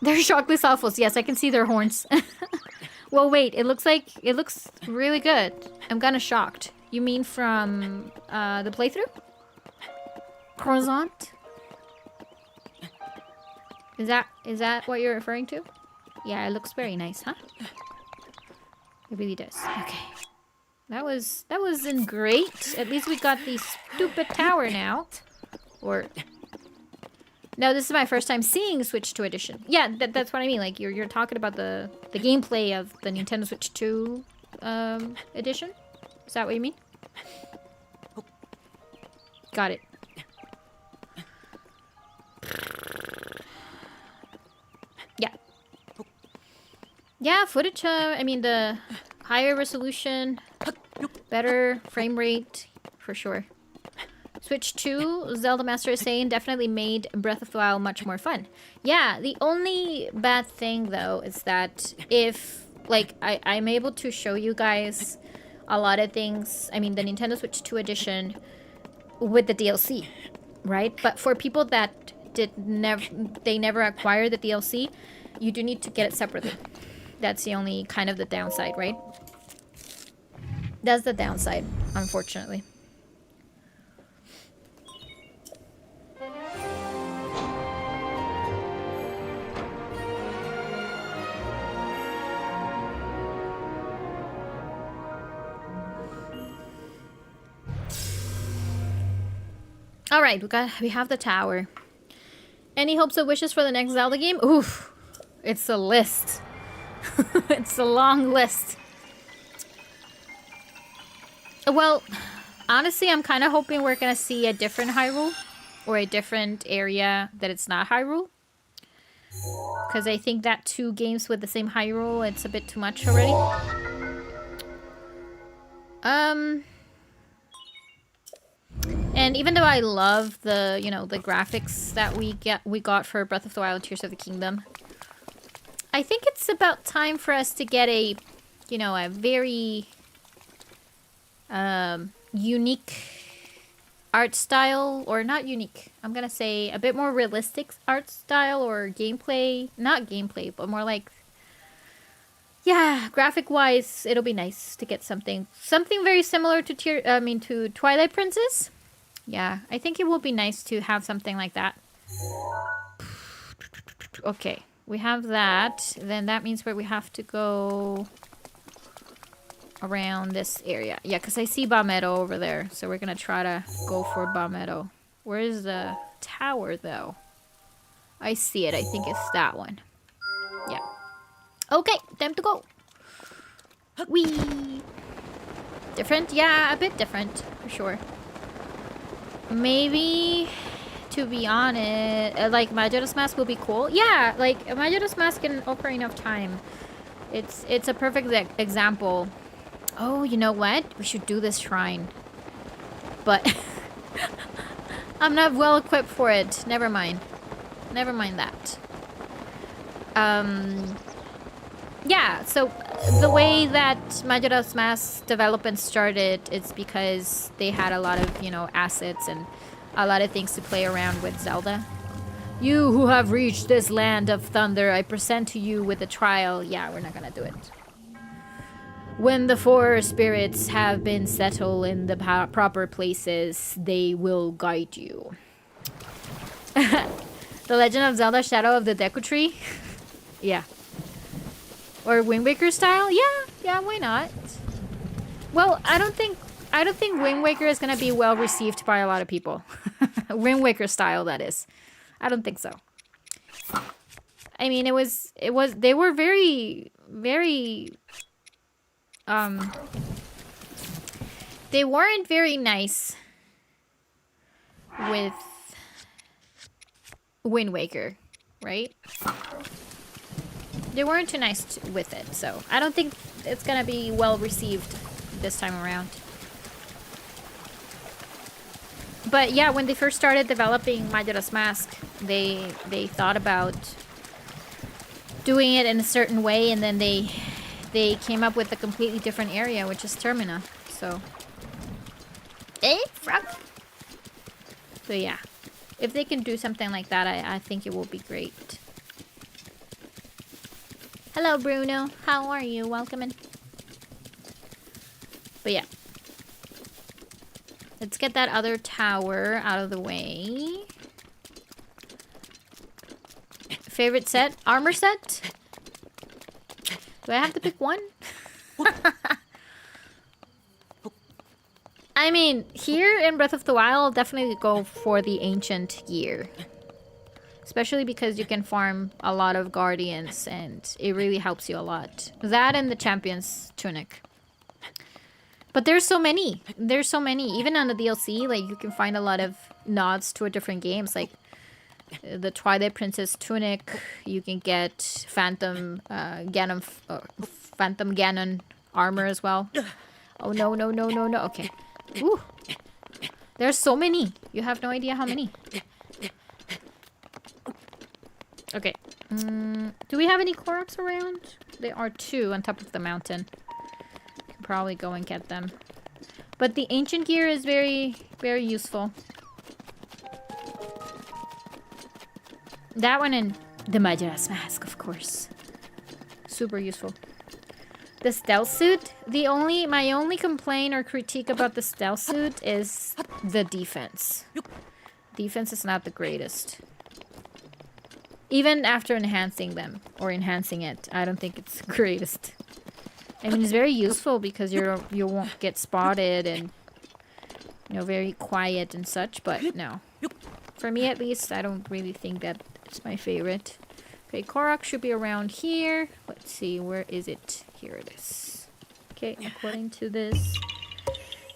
They're shockless Alphos. Yes, I can see their horns. Well, wait. It looks really good. I'm kind of shocked. You mean from the playthrough? Croissant? Is that what you're referring to? Yeah, it looks very nice, huh? It really does. Okay. That wasn't great. At least we got the stupid tower now. Or no, this is my first time seeing Switch 2 edition. Yeah, that's what I mean. Like you're talking about the gameplay of the Nintendo Switch 2 edition. Is that what you mean? Got it. Yeah. Yeah, footage. I mean the higher resolution, better frame rate for sure. Switch 2, Zelda Master is saying, definitely made Breath of the Wild much more fun. Yeah, the only bad thing though is that if, like, I'm able to show you guys a lot of things, I mean the Nintendo Switch 2 edition with the DLC, right? But for people that never acquired the DLC, you do need to get it separately. That's the only kind of the downside, right? That's the downside, unfortunately. All right, we have the tower. Any hopes or wishes for the next Zelda game? Oof, it's a list. It's a long list. Well, honestly, I'm kind of hoping we're gonna see a different Hyrule, or a different area that it's not Hyrule. Because I think that 2 games with the same Hyrule, it's a bit too much already. And even though I love the, you know, the graphics that we got for Breath of the Wild Tears of the Kingdom, I think it's about time for us to get a, you know, a very unique art style, or not unique. I'm gonna say a bit more realistic art style or gameplay, not gameplay, but more like, yeah, graphic-wise, it'll be nice to get something very similar to to Twilight Princess. Yeah, I think it will be nice to have something like that. Okay, we have that. Then that means where we have to go around this area. Yeah, because I see Balmetto over there. So we're going to try to go for Balmetto. Where is the tower, though? I see it. I think it's that one. Yeah. Okay, time to go. Whee! Different? Yeah, a bit different, for sure. Maybe, to be honest, like Majora's Mask will be cool. Yeah, like Majora's Mask in Ocarina of Time. It's a perfect example. Oh, you know what? We should do this shrine. But I'm not well equipped for it. Never mind. Never mind that. Yeah, so the way that Majora's Mask development started, it's because they had a lot of, you know, assets and a lot of things to play around with Zelda. You who have reached this land of thunder, I present to you with a trial. Yeah, we're not gonna do it. When the 4 spirits have been settled in the proper places, they will guide you. The Legend of Zelda Shadow of the Deku Tree? Yeah. Or Wind Waker style? Yeah, why not? Well, I don't think Wind Waker is gonna be well received by a lot of people. Wind Waker style, that is. I don't think so. I mean, they were very they weren't very nice with Wind Waker, right? They weren't too nice with it, so I don't think it's gonna be well received this time around. But yeah, when they first started developing Majora's Mask, they thought about doing it in a certain way, and then they came up with a completely different area, which is Termina. So, frog. So yeah, if they can do something like that, I think it will be great. Hello, Bruno. How are you? Welcome in. But yeah. Let's get that other tower out of the way. Favorite set? Armor set? Do I have to pick one? I mean, here in Breath of the Wild, I'll definitely go for the ancient gear. Especially because you can farm a lot of guardians and it really helps you a lot. That and the champion's tunic. But there's so many. There's so many. Even on the DLC, like, you can find a lot of nods to different games. Like, the Twilight Princess tunic. You can get Phantom Ganon armor as well. Oh, no, no, no, no, no. Okay. Ooh. There's so many. You have no idea how many. Okay. Do we have any Koroks around? There are 2 on top of the mountain. Probably go and get them. But the ancient gear is very, very useful. That one and the Majora's Mask, of course. Super useful. The stealth suit, my only complaint or critique about the stealth suit is the defense. Defense is not the greatest. Even after enhancing them or enhancing it, I don't think it's the greatest. I mean, it's very useful because you won't get spotted and, you know, very quiet and such, but no. For me, at least, I don't really think that it's my favorite. Okay, Korok should be around here. Let's see, where is it? Here it is. Okay, according to this,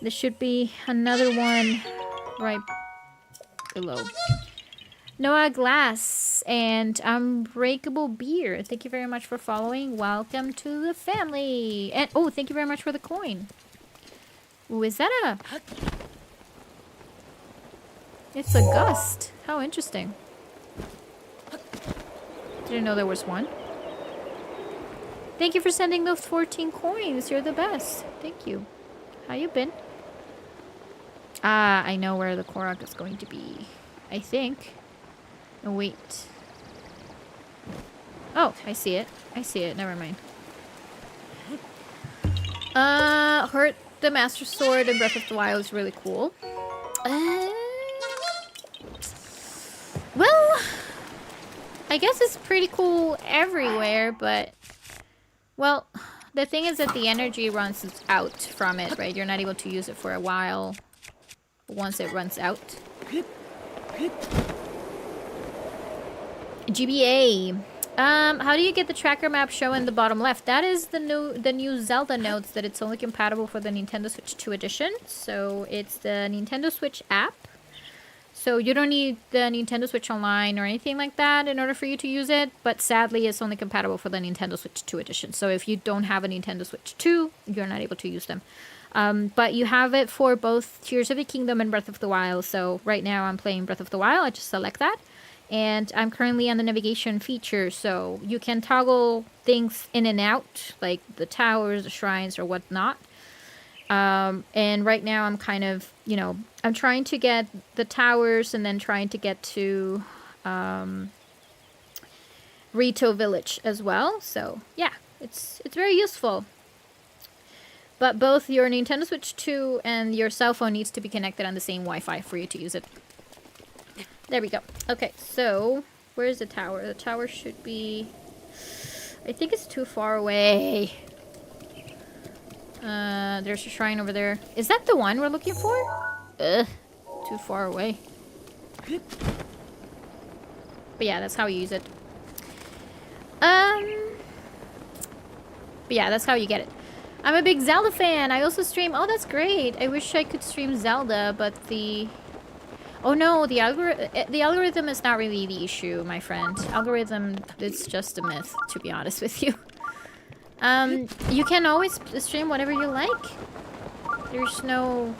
there should be another one right below. Noah Glass and Unbreakable Beer. Thank you very much for following. Welcome to the family. And oh, thank you very much for the coin. Ooh, is that a... It's a gust. How interesting. Didn't know there was one. Thank you for sending those 14 coins. You're the best. Thank you. How you been? Ah, I know where the Korok is going to be. I think. Oh, wait. Oh, I see it. I see it. Never mind. Hurt the Master Sword in Breath of the Wild is really cool. Well, I guess it's pretty cool everywhere, but... Well, the thing is that the energy runs out from it, right? You're not able to use it for a while once it runs out. GBA. How do you get the tracker map show in the bottom left? That is the new Zelda Notes, that it's only compatible for the Nintendo Switch 2 edition. So it's the Nintendo Switch app. So you don't need the Nintendo Switch Online or anything like that in order for you to use it. But sadly, it's only compatible for the Nintendo Switch 2 edition. So if you don't have a Nintendo Switch 2, you're not able to use them. But you have it for both Tears of the Kingdom and Breath of the Wild. So right now I'm playing Breath of the Wild. I just select that. And I'm currently on the navigation feature, so you can toggle things in and out, like the towers, the shrines, or whatnot. And right now I'm kind of, you know, I'm trying to get the towers and then trying to get to Rito Village as well. So yeah, it's very useful. But both your Nintendo Switch 2 and your cell phone needs to be connected on the same Wi-Fi for you to use it. There we go. Okay, so where's the tower? The tower should be... I think it's too far away. There's a shrine over there. Is that the one we're looking for? Ugh, too far away. But yeah, that's how you use it. But yeah, that's how you get it. I'm a big Zelda fan. I also stream... Oh, that's great. I wish I could stream Zelda, but the... Oh no, the algorithm is not really the issue, my friend. Algorithm, it's just a myth, to be honest with you. You can always stream whatever you like. There's no...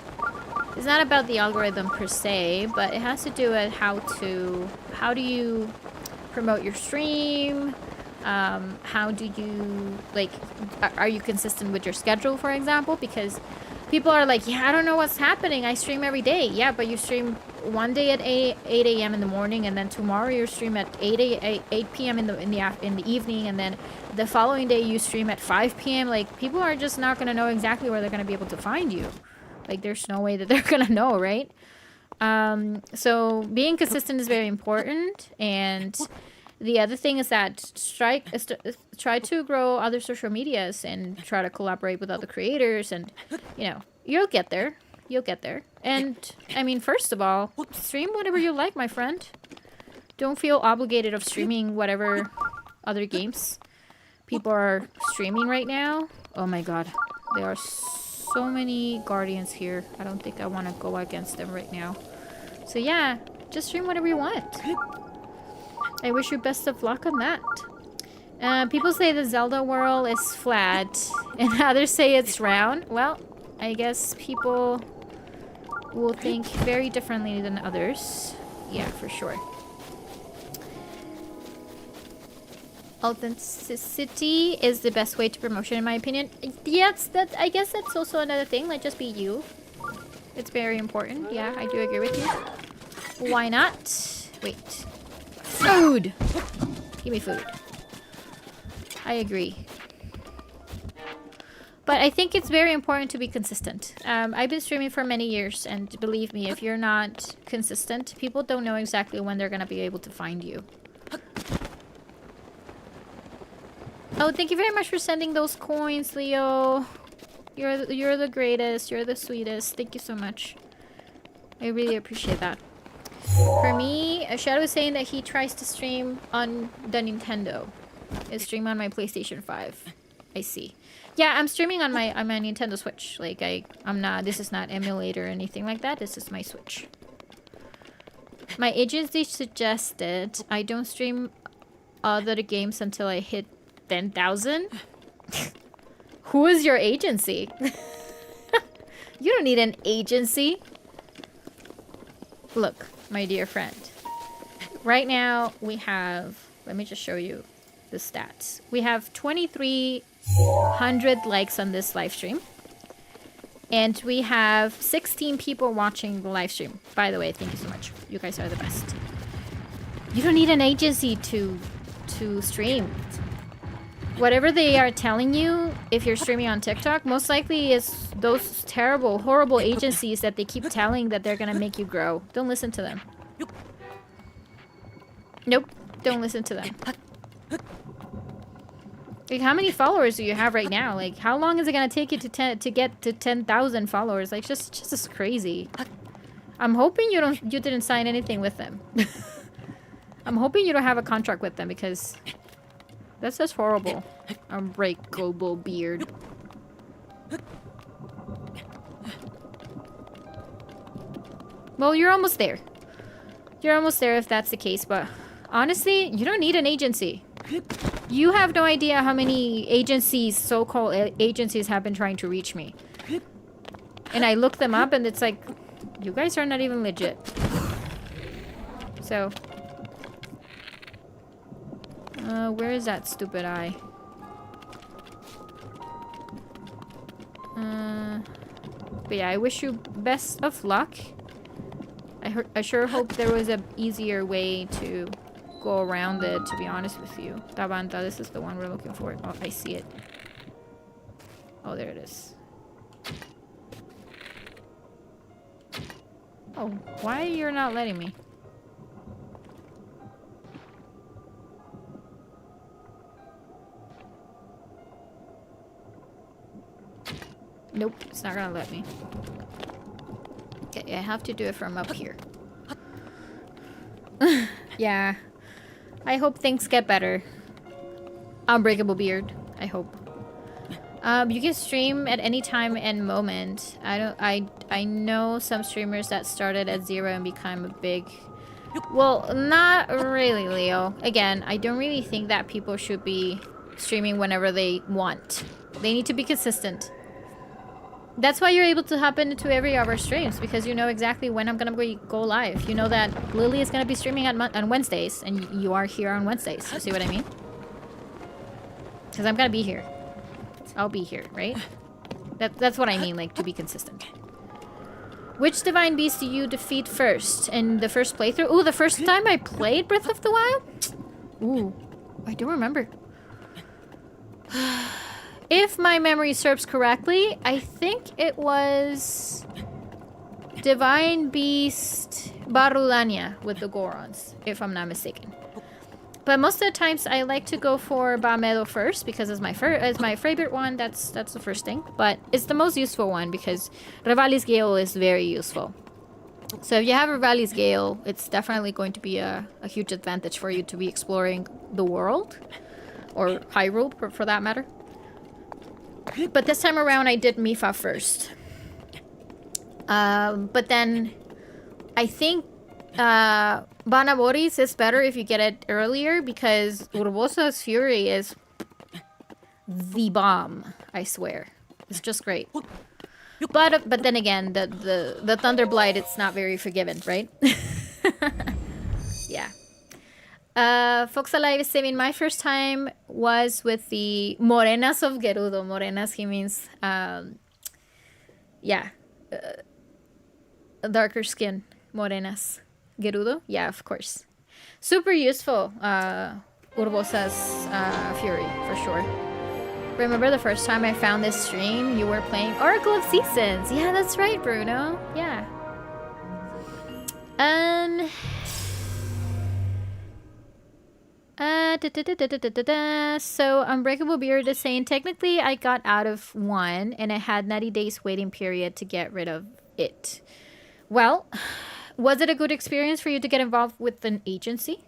It's not about the algorithm per se, but it has to do with how do you promote your stream? How do you, like, are you consistent with your schedule, for example? Because people are like, yeah, I don't know what's happening. I stream every day. Yeah, but you stream one day at 8 a.m. in the morning, and then tomorrow you stream at 8 p.m. in the evening, and then the following day you stream at 5 p.m. Like, people are just not going to know exactly where they're going to be able to find you. Like, there's no way that they're going to know, right? So being consistent is very important. And the other thing is that try to grow other social medias and try to collaborate with other creators, and, you know, you'll get there. You'll get there. And, I mean, first of all, stream whatever you like, my friend. Don't feel obligated of streaming whatever other games people are streaming right now. Oh my god. There are so many guardians here. I don't think I want to go against them right now. So yeah, just stream whatever you want. I wish you best of luck on that. People say the Zelda world is flat, and others say it's round. Well, I guess people will think very differently than others. Yeah, for sure. Authenticity is the best way to promotion, in my opinion. Yes, I guess that's also another thing. Like, just be you. It's very important. Yeah, I do agree with you. Why not? Wait. Food! Give me food. I agree. But I think it's very important to be consistent. I've been streaming for many years, and believe me, if you're not consistent, people don't know exactly when they're gonna be able to find you. Oh, thank you very much for sending those coins, Leo. You're the greatest. You're the sweetest. Thank you so much. I really appreciate that. For me, Shadow is saying that he tries to stream on the Nintendo. I stream on my PlayStation 5. I see. Yeah, I'm streaming on my Nintendo Switch. Like, I'm not. This is not emulator or anything like that. This is my Switch. My agency suggested I don't stream other games until I hit 10,000. Who is your agency? You don't need an agency. Look, my dear friend. Right now we have, let me just show you the stats. We have 2,300 likes on this live stream. And we have 16 people watching the live stream. By the way, thank you so much. You guys are the best. You don't need an agency to stream. Whatever they are telling you, if you're streaming on TikTok, most likely is those terrible, horrible agencies that they keep telling that they're gonna make you grow. Don't listen to them. Nope, don't listen to them. Like, how many followers do you have right now? Like, how long is it gonna take you to get to 10,000 followers? Like, just crazy. I'm hoping you didn't sign anything with them. I'm hoping you don't have a contract with them, because that's just horrible. Unbreakable beard. Well, you're almost there. You're almost there if that's the case, but honestly, you don't need an agency. You have no idea how many agencies, so-called agencies, have been trying to reach me. And I look them up and it's like, you guys are not even legit. So... where is that stupid eye? But yeah, I wish you best of luck. I sure hope there was a easier way to go around it, to be honest with you. Tabanta, this is the one we're looking for. Oh, I see it. Oh, there it is. Oh, why you're not letting me? Nope, it's not gonna let me. Okay, I have to do it from up here. Yeah. I hope things get better. Unbreakable beard. I hope. You can stream at any time and moment. I know some streamers that started at 0 and become a big... Well, not really, Leo. Again, I don't really think that people should be streaming whenever they want. They need to be consistent. That's why you're able to hop into every of our streams, because you know exactly when I'm gonna go live. You know that Lilly is gonna be streaming on Wednesdays, and you are here on Wednesdays. You see what I mean? Because I'm gonna be here. I'll be here, right? That's what I mean, like, to be consistent. Which divine beast do you defeat first in the first playthrough? Ooh, the first time I played Breath of the Wild? Ooh, I do remember. If my memory serves correctly, I think it was Divine Beast Barulania with the Gorons, if I'm not mistaken. But most of the times I like to go for Bamedo first because it's my favorite one. That's the first thing. But it's the most useful one because Revali's Gale is very useful. So if you have Revali's Gale, it's definitely going to be a huge advantage for you to be exploring the world. Or Hyrule, for that matter. But this time around, I did Mifa first. But then, I think Banaboris is better if you get it earlier because Urbosa's Fury is the bomb, I swear. It's just great. But then again, the Thunder Blight, it's not very forgiving, right? Yeah. Fox Alive is saying my first time was with the Morenas of Gerudo. Morenas, he means, yeah, darker skin. Morenas. Gerudo? Yeah, of course. Super useful, Urbosa's Fury, for sure. Remember the first time I found this stream? You were playing Oracle of Seasons. Yeah, that's right, Bruno. Yeah. So Unbreakable Beard is saying technically I got out of one and I had 90 days waiting period to get rid of it. Well, was it a good experience for you to get involved with an agency?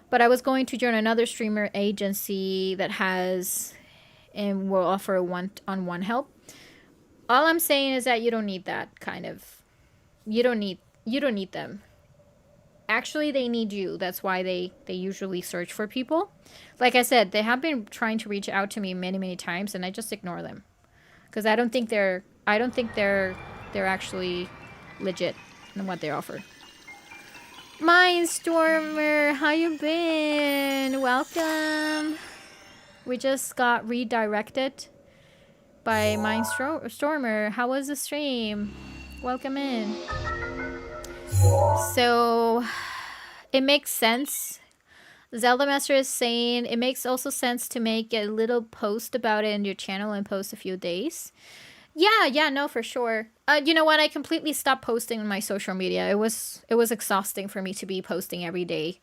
But I was going to join another streamer agency that has and will offer one-on-one help. All I'm saying is that you don't need that kind of. You don't need them. Actually, they need you. That's why they usually search for people. Like I said, they have been trying to reach out to me many times, and I just ignore them because I don't think they're actually legit in what they offer. Mindstormer, how you been? Welcome. We just got redirected by Mindstormer. How was the stream? Welcome in. So, it makes sense. Zelda Master is saying it makes also sense to make a little post about it in your channel and post a few days. Yeah, no, for sure. You know what? I completely stopped posting on my social media. It was exhausting for me to be posting every day.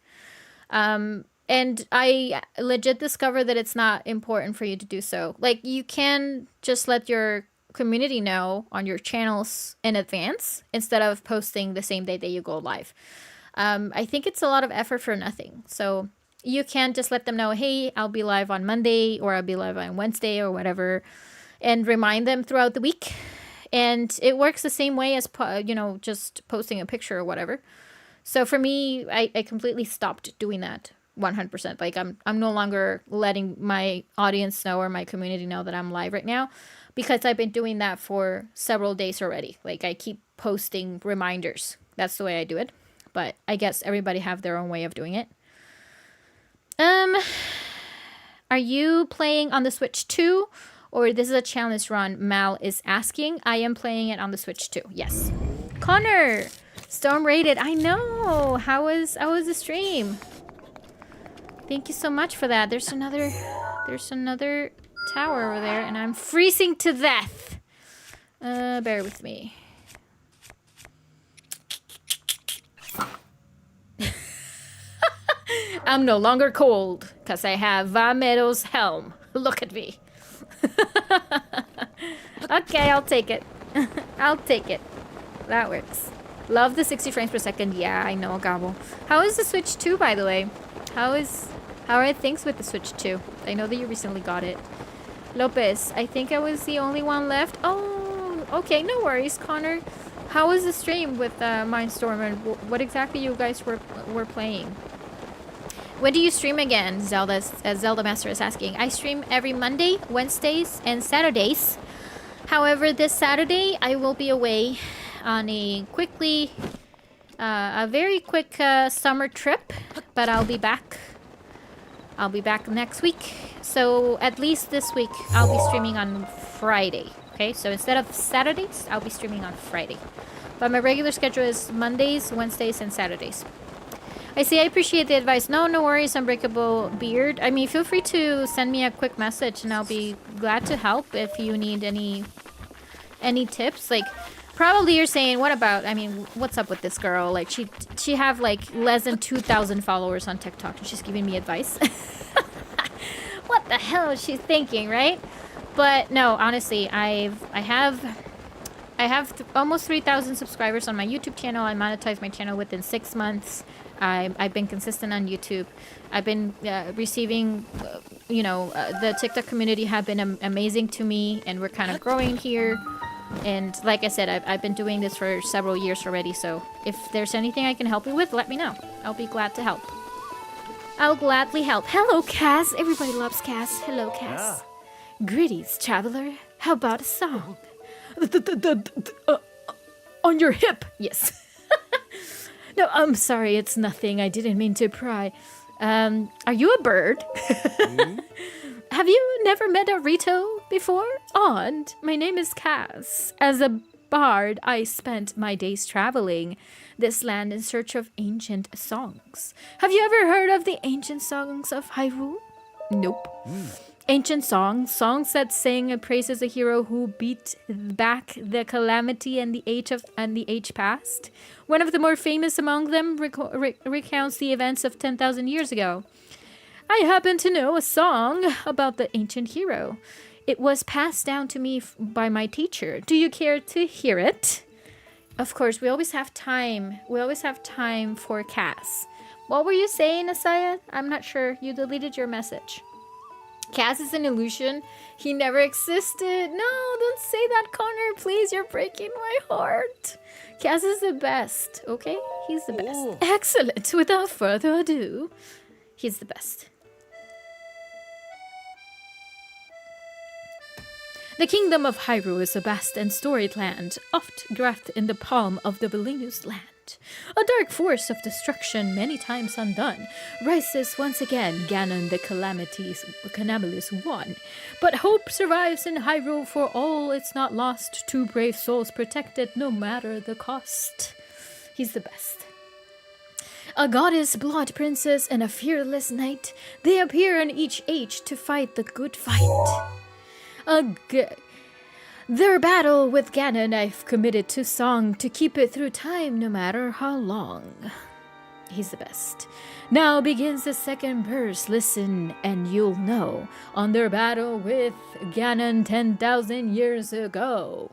And I legit discovered that it's not important for you to do so. Like, you can just let your community know on your channels in advance instead of posting the same day that you go live. I think it's a lot of effort for nothing. So you can just let them know, hey, I'll be live on Monday or I'll be live on Wednesday or whatever, and remind them throughout the week. And it works the same way as, just posting a picture or whatever. So for me, I completely stopped doing that 100%. Like I'm no longer letting my audience know or my community know that I'm live right now, because I've been doing that for several days already. Like I keep posting reminders. That's the way I do it. But I guess everybody have their own way of doing it. Are you playing on the Switch too? Or this is a challenge run, Mal is asking. I am playing it on the Switch too. Yes. Connor! Storm rated. I know. How was the stream? Thank you so much for that. There's another tower over there, and I'm freezing to death. Bear with me. I'm no longer cold because I have Vamedo's helm. Look at me. Okay, I'll take it. I'll take it. That works. Love the 60 frames per second. Yeah, I know, Gobble. How is the Switch 2, by the way? How are things with the Switch 2? I know that you recently got it. Lopez, I think I was the only one left. Oh, okay, no worries, Connor. How was the stream with Mindstorm, and what exactly you guys were playing? When do you stream again? Zelda Master is asking. I stream every Monday, Wednesdays, and Saturdays. However, this Saturday I will be away on a very quick summer trip, but I'll be back. I'll be back next week. So at least this week I'll be streaming on Friday. Okay, so instead of Saturdays, I'll be streaming on Friday. But my regular schedule is Mondays, Wednesdays, and Saturdays. I see, I appreciate the advice. No worries, Unbreakable Beard. I mean, feel free to send me a quick message and I'll be glad to help if you need any tips. Like, probably you're saying, what about, I mean, what's up with this girl? Like, she have like less than 2,000 followers on TikTok and she's giving me advice. What the hell is she thinking, right? But no, honestly, I have almost 3,000 subscribers on my YouTube channel. I monetized my channel within 6 months. I've been consistent on YouTube. I've been receiving, the TikTok community have been amazing to me, and we're kind of growing here. And like I said, I've been doing this for several years already. So if there's anything I can help you with, let me know. I'll be glad to help. I'll gladly help. Hello, Cass. Everybody loves Cass. Hello, Cass. Yeah. Greetings, traveler. How about a song? On your hip. Yes. No, I'm sorry. It's nothing. I didn't mean to pry. Are you a bird? Have you never met a Rito before? Odd. My name is Cass. As a bard, I spent my days traveling this land in search of ancient songs. Have you ever heard of the ancient songs of Hyrule? Nope. Ancient songs that sing and praises a hero who beat back the calamity and the age past. One of the more famous among them recounts the events of 10,000 years ago. I happen to know a song about the ancient hero. It was passed down to me by my teacher. Do you care to hear it? Of course, we always have time. We always have time for Cass. What were you saying, Asaya? I'm not sure. You deleted your message. Cass is an illusion. He never existed. No, don't say that, Connor. Please, you're breaking my heart. Cass is the best, okay? He's the best. Oh. Excellent. Without further ado, he's the best. The kingdom of Hyrule is a vast and storied land, oft grafted in the palm of the Belinus land. A dark force of destruction, many times undone, rises once again. Ganon the Calamitous one. But hope survives in Hyrule, for all it's not lost. Two brave souls protected, no matter the cost. He's the best. A goddess, blood princess, and a fearless knight, they appear in each age to fight the good fight. Their battle with Ganon I've committed to song to keep it through time no matter how long. He's the best. Now begins the second verse. Listen and you'll know. On their battle with Ganon 10,000 years ago.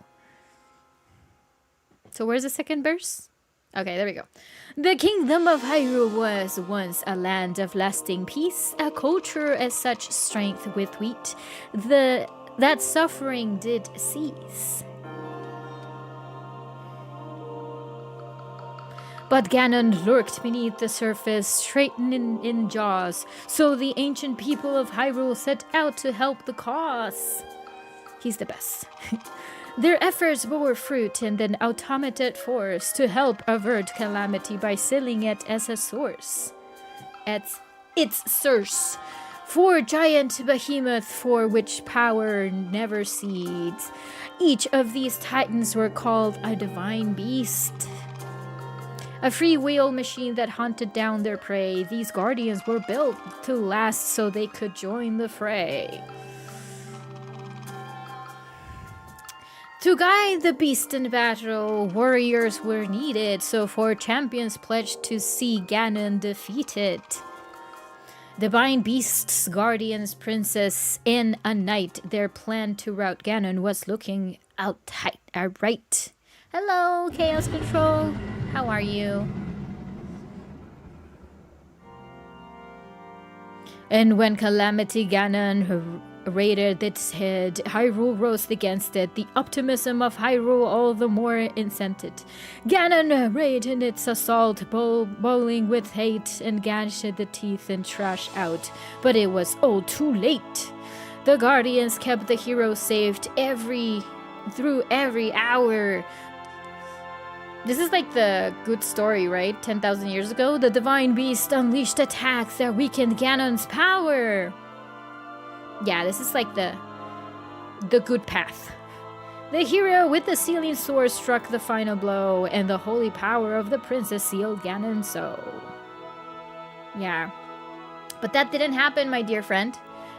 So where's the second verse? Okay, there we go. The kingdom of Hyrule was once a land of lasting peace, a culture as such strength with wheat. That suffering did cease. But Ganon lurked beneath the surface, straightening in jaws. So the ancient people of Hyrule set out to help the cause. He's the best. Their efforts bore fruit in an automated force to help avert calamity by sealing it as a source. Its source. For giant behemoth for which power never cedes. Each of these titans were called a divine beast. A freewheel machine that hunted down their prey. These guardians were built to last so they could join the fray. To guide the beast in battle, warriors were needed, so 4 champions pledged to see Ganon defeated. Divine beasts, guardians, princess, and a knight. Their plan to rout Ganon was looking out tight. Alright. Hello, Chaos Control. How are you? And when Calamity Ganon raided its head. Hyrule rose against it. The optimism of Hyrule all the more incensed. Ganon raged in its assault, bowling with hate, and gashed the teeth and trash out. But it was all too late. The Guardians kept the hero saved through every hour. This is like the good story, right? 10,000 years ago, the Divine Beast unleashed attacks that weakened Ganon's power. Yeah, this is like the good path. The hero with the sealing sword struck the final blow, and the holy power of the princess sealed Ganon's soul. Yeah. But that didn't happen, my dear friend.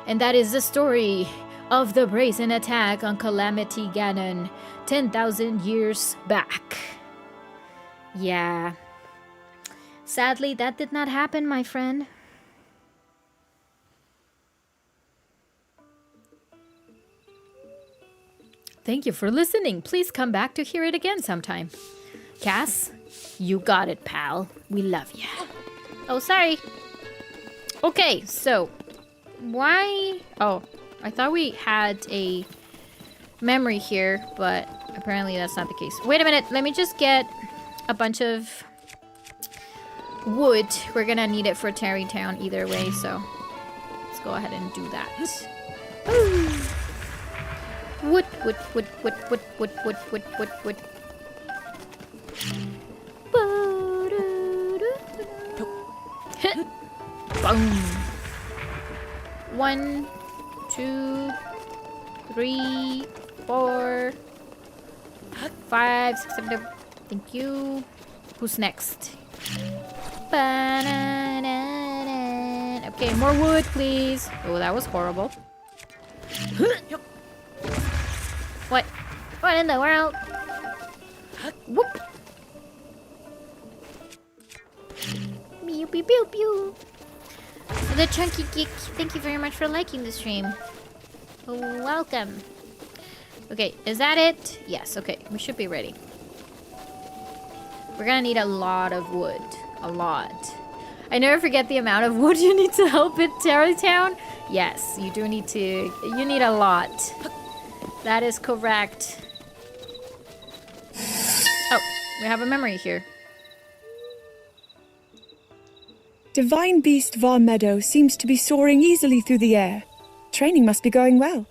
And that is the story of the brazen attack on Calamity Ganon 10,000 years back. Yeah. Sadly, that did not happen, my friend. Thank you for listening. Please come back to hear it again sometime. Cass, you got it, pal. We love you. Oh, sorry. Okay, so why? Oh, I thought we had a memory here, but apparently that's not the case. Wait a minute. Let me just get a bunch of wood. We're gonna need it for Tarrytown either way, so let's go ahead and do that. Wood. Boom. 1, 2, 3, 4, 5, 6, 7, 8. Thank you. Who's next? Okay, more wood, please. Oh, that was horrible. What? What in the world? Whoop. Pew pew pew pew. The Chunky Geek, thank you very much for liking the stream. Welcome. Okay, is that it? Yes, okay, we should be ready. We're gonna need a lot of wood. A lot. I never forget the amount of wood you need to help it Tarrytown. Yes, you do need to. You need a lot. That is correct. Oh, we have a memory here. Divine Beast Var Meadow seems to be soaring easily through the air. Training must be going well.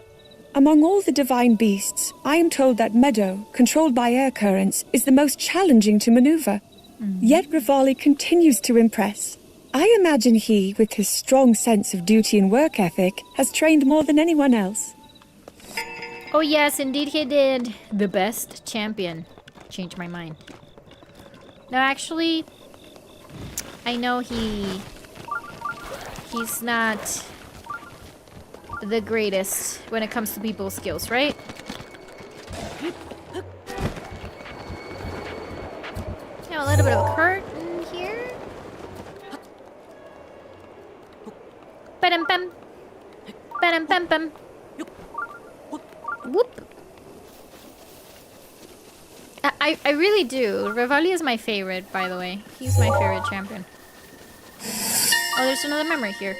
Among all the divine beasts, I am told that Meadow, controlled by air currents, is the most challenging to maneuver. Yet Rivali continues to impress. I imagine he, with his strong sense of duty and work ethic, has trained more than anyone else. Oh yes, indeed he did. The best champion. Changed my mind. No, actually, I know he's not the greatest when it comes to people's skills, right? Now a little bit of a curtain here. Ba-dum-bum. Ba-dum-bum-bum. Whoop. I really do. Rivali is my favorite, by the way. He's my favorite champion. Oh, there's another memory here.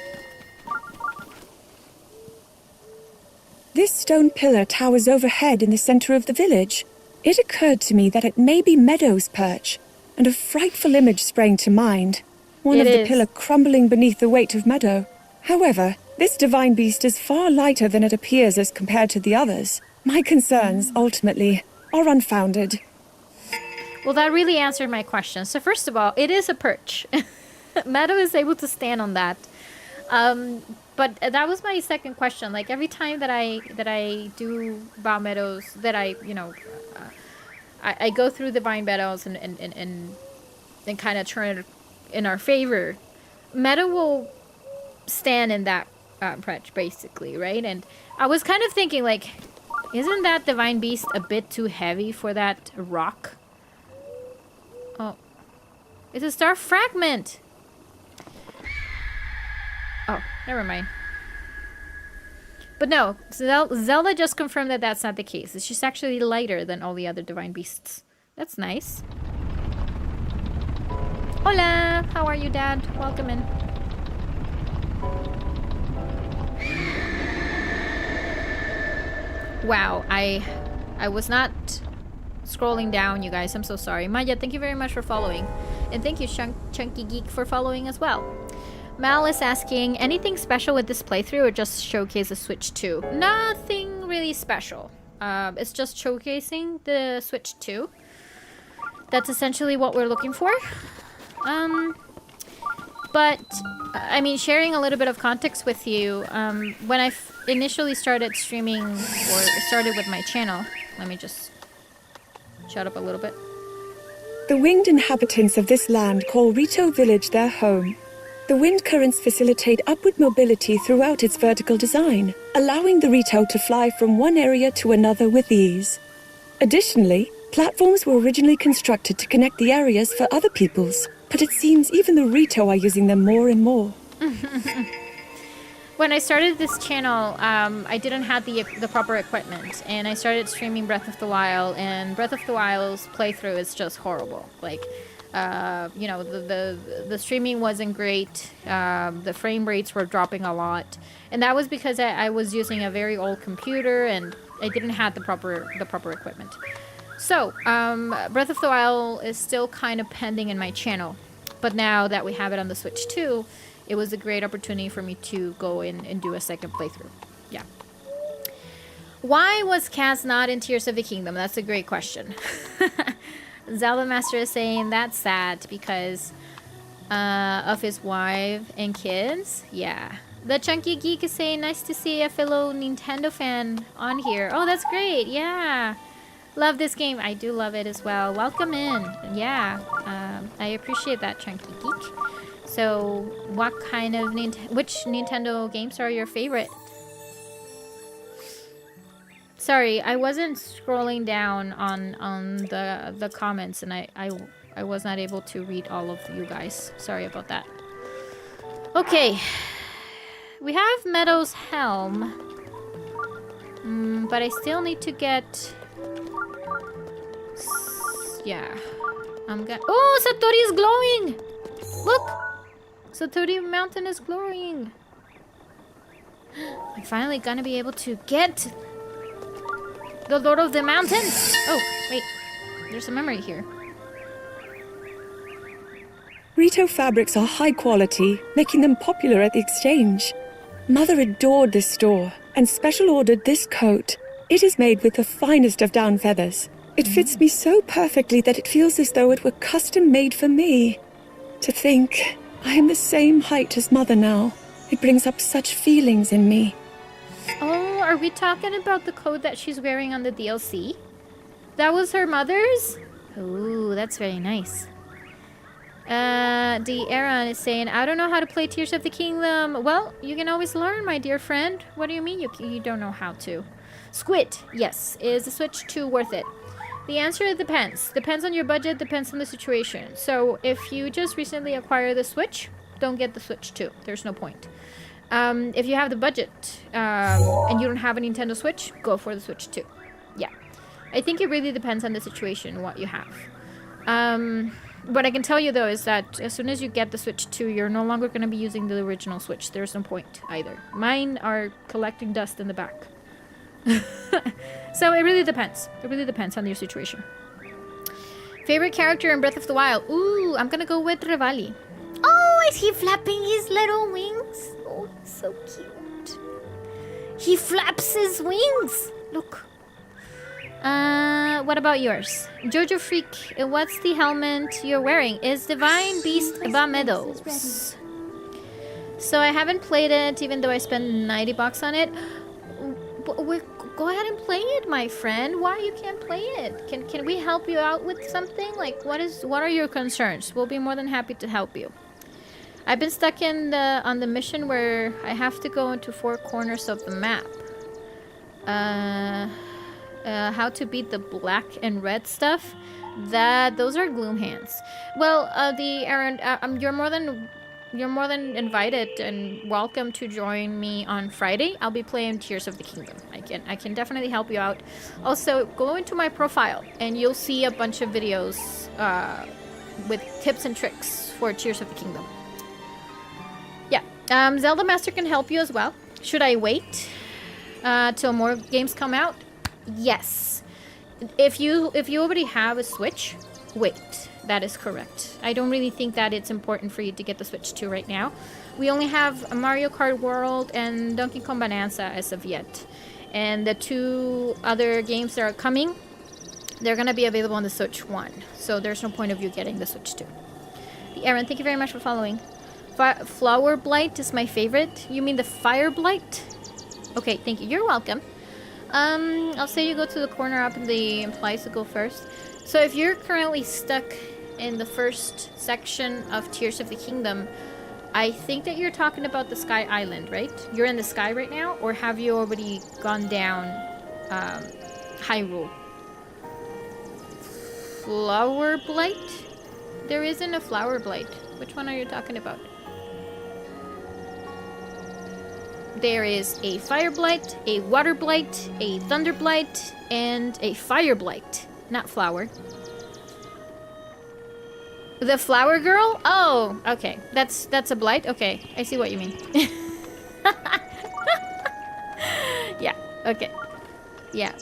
This stone pillar towers overhead in the center of the village. It occurred to me that it may be Meadow's perch, and a frightful image sprang to mind. One of the pillar crumbling beneath the weight of Meadow. However, this divine beast is far lighter than it appears as compared to the others. My concerns, ultimately, are unfounded. Well, that really answered my question. So first of all, it is a perch. Meadow is able to stand on that. But that was my second question. Like every time that I do Bow Meadows, that I go through the Vine Meadows and kind of turn it in our favor. Meadow will stand in that perch basically, right? And I was kind of thinking like, isn't that Divine Beast a bit too heavy for that rock? Oh, it's a star fragment. Oh, never mind. But no, Zelda just confirmed that that's not the case. It's just actually lighter than all the other divine beasts. That's nice. Hola! How are you, Dad? Welcome in. Wow, I was not scrolling down, you guys. I'm so sorry. Maya, thank you very much for following. And thank you, Chunky Geek, for following as well. Mal is asking, anything special with this playthrough or just showcase the Switch 2? Nothing really special. It's just showcasing the Switch 2. That's essentially what we're looking for. But, I mean, sharing a little bit of context with you, when I initially started streaming, or started with my channel, let me just shut up a little bit. The winged inhabitants of this land call Rito village their home. The wind currents facilitate upward mobility throughout its vertical design, allowing the Rito to fly from one area to another with ease. Additionally, platforms were originally constructed to connect the areas for other peoples, but it seems even the Rito are using them more and more. When I started this channel, I didn't have the proper equipment, and I started streaming Breath of the Wild, and Breath of the Wild's playthrough is just horrible. Like, you know, the streaming wasn't great, the frame rates were dropping a lot, and that was because I was using a very old computer, and I didn't have the proper equipment. So, Breath of the Wild is still kind of pending in my channel, but now that we have it on the Switch 2, it was a great opportunity for me to go in and do a second playthrough. Yeah. Why was Kaz not in Tears of the Kingdom? That's a great question. Zelda Master is saying that's sad because of his wife and kids. Yeah. The Chunky Geek is saying nice to see a fellow Nintendo fan on here. Oh, that's great. Yeah. Love this game. I do love it as well. Welcome in. Yeah. I appreciate that, Chunky Geek. So, what kind of which Nintendo games are your favorite? Sorry, I wasn't scrolling down on the comments, and I was not able to read all of you guys. Sorry about that. Okay, we have Meadow's helm, but I still need to get. Yeah, I'm gonna. Oh, Satori is glowing! Look. Satori Mountain is glowing. I'm finally gonna be able to get the Lord of the Mountains. Oh, wait. There's a memory here. Rito fabrics are high quality, making them popular at the exchange. Mother adored this store and special ordered this coat. It is made with the finest of down feathers. It fits me so perfectly that it feels as though it were custom made for me. To think, I am the same height as Mother now. It brings up such feelings in me. Oh, are we talking about the coat that she's wearing on the DLC? That was her mother's? Ooh, that's very nice. The Aaron is saying, I don't know how to play Tears of the Kingdom. Well, you can always learn, my dear friend. What do you mean you don't know how to? Squid, yes. Is the Switch 2 worth it? The answer depends. Depends on your budget, depends on the situation. So if you just recently acquired the Switch, don't get the Switch 2. There's no point. If you have the budget and you don't have a Nintendo Switch, go for the Switch 2. Yeah. I think it really depends on the situation, what you have. What I can tell you, though, is that as soon as you get the Switch 2, you're no longer going to be using the original Switch. There's no point either. Mine are collecting dust in the back. So it really depends. It really depends on your situation. Favorite character in Breath of the Wild? Ooh, I'm gonna go with Revali. Oh, is he flapping his little wings? Oh, so cute. He flaps his wings. Look. What about yours? Jojo Freak, what's the helmet you're wearing? Is Divine Beast Meadows. So I haven't played it, even though I spent $90 on it. Go ahead and play it, my friend. Why you can't play it? Can we help you out with something? Like, what are your concerns? We'll be more than happy to help you. I've been stuck on the mission where I have to go into 4 corners of the map. How to beat the black and red stuff. Those are gloom hands. Well, Aaron, you're more than invited and welcome to join me on Friday. I'll be playing Tears of the Kingdom. I can definitely help you out. Also, go into my profile and you'll see a bunch of videos with tips and tricks for Tears of the Kingdom. Yeah, Zelda Master can help you as well. Should I wait till more games come out? Yes. If you already have a Switch, wait. That is correct. I don't really think that it's important for you to get the Switch 2 right now. We only have Mario Kart World and Donkey Kong Bonanza as of yet. And the 2 other games that are coming, they're going to be available on the Switch 1. So there's no point of you getting the Switch 2. The Aaron, thank you very much for following. Flower Blight is my favorite. You mean the Fire Blight? Okay, thank you. You're welcome. I'll say you go to the corner up in the implies to go first. So if you're currently stuck in the first section of Tears of the Kingdom, I think that you're talking about the Sky Island, right? You're in the sky right now, or have you already gone down Hyrule? Flower Blight? There isn't a Flower Blight. Which one are you talking about? There is a Fire Blight, a Water Blight, a Thunder Blight, and a Fire Blight. Not Flower. The Flower Girl? Oh, okay. That's a blight? Okay, I see what you mean. Yeah, okay. Yeah.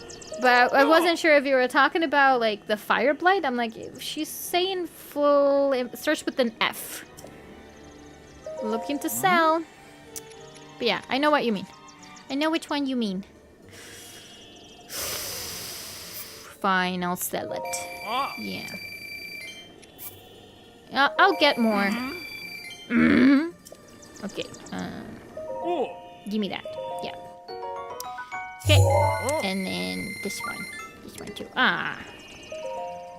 But I wasn't sure if you were talking about, like, the Fire Blight. I'm like, she's saying full... It starts with an F. Looking to sell. But yeah, I know what you mean. I know which one you mean. Fine, I'll sell it. Yeah. I'll get more. Okay. Give me that. Yeah. Okay. And then this one. This one too. Ah.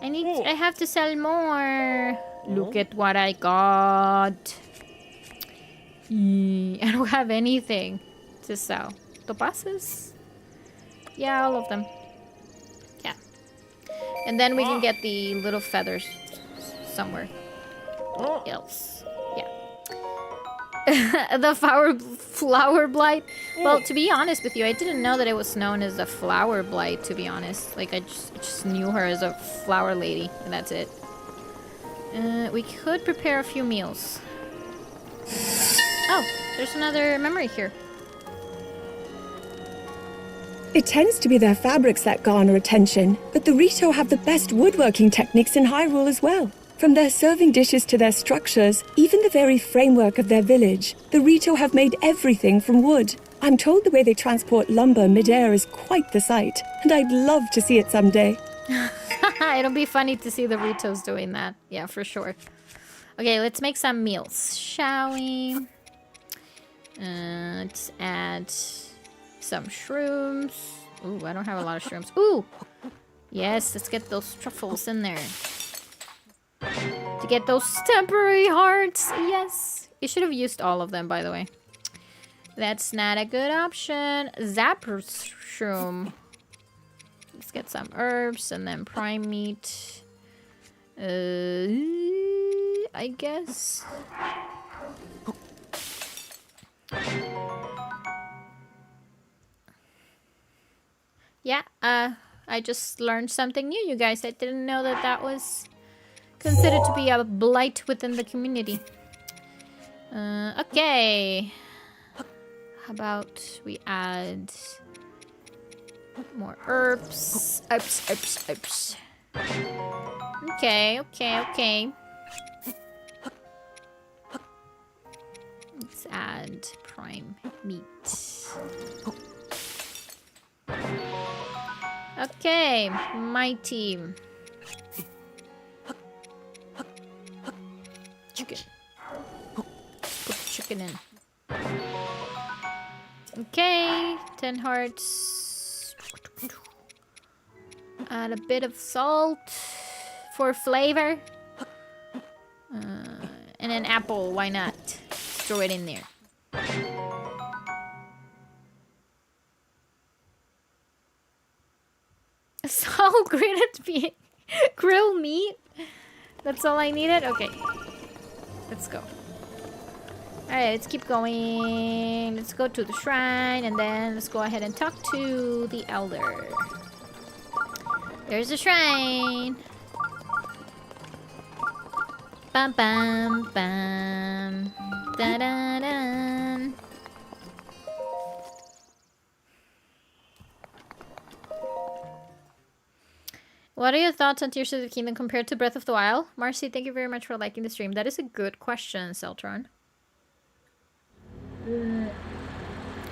I have to sell more. Look at what I got. I don't have anything to sell. Topazes? Yeah, all of them. Yeah. And then we can get the little feathers somewhere else. Yeah. The flower blight. Well, to be honest with you, I didn't know that it was known as a flower blight, to be honest. Like, I just knew her as a flower lady, and that's it. We could prepare a few meals. Oh, there's another memory here. It tends to be their fabrics that garner attention, but the Rito have the best woodworking techniques in Hyrule as well. From their serving dishes to their structures, even the very framework of their village, the Rito have made everything from wood. I'm told the way they transport lumber mid-air is quite the sight, and I'd love to see it someday. It'll be funny to see the Ritos doing that. Yeah, for sure. Okay, let's make some meals, shall we? Let's add some shrooms. Ooh, I don't have a lot of shrooms. Ooh! Yes, let's get those truffles in there. To get those temporary hearts. Yes! You should have used all of them, by the way. That's not a good option. Zapper shroom. Let's get some herbs and then prime meat. I guess. Yeah, I just learned something new, you guys. I didn't know that that was considered to be a blight within the community. Okay. How about we add more herbs? Herbs. Okay. Let's add prime meat. Okay, my team. Chicken. Put chicken in. Okay, 10 hearts. Add a bit of salt for flavor. And an apple, why not? Throw it in there. So grilled grill meat? That's all I needed? Okay. Let's go. Alright, let's keep going. Let's go to the shrine and then let's go ahead and talk to the elder. There's the shrine. Bam bam bam. Da da da. What are your thoughts on Tears of the Kingdom compared to Breath of the Wild? Marcy, thank you very much for liking the stream. That is a good question, Celtron.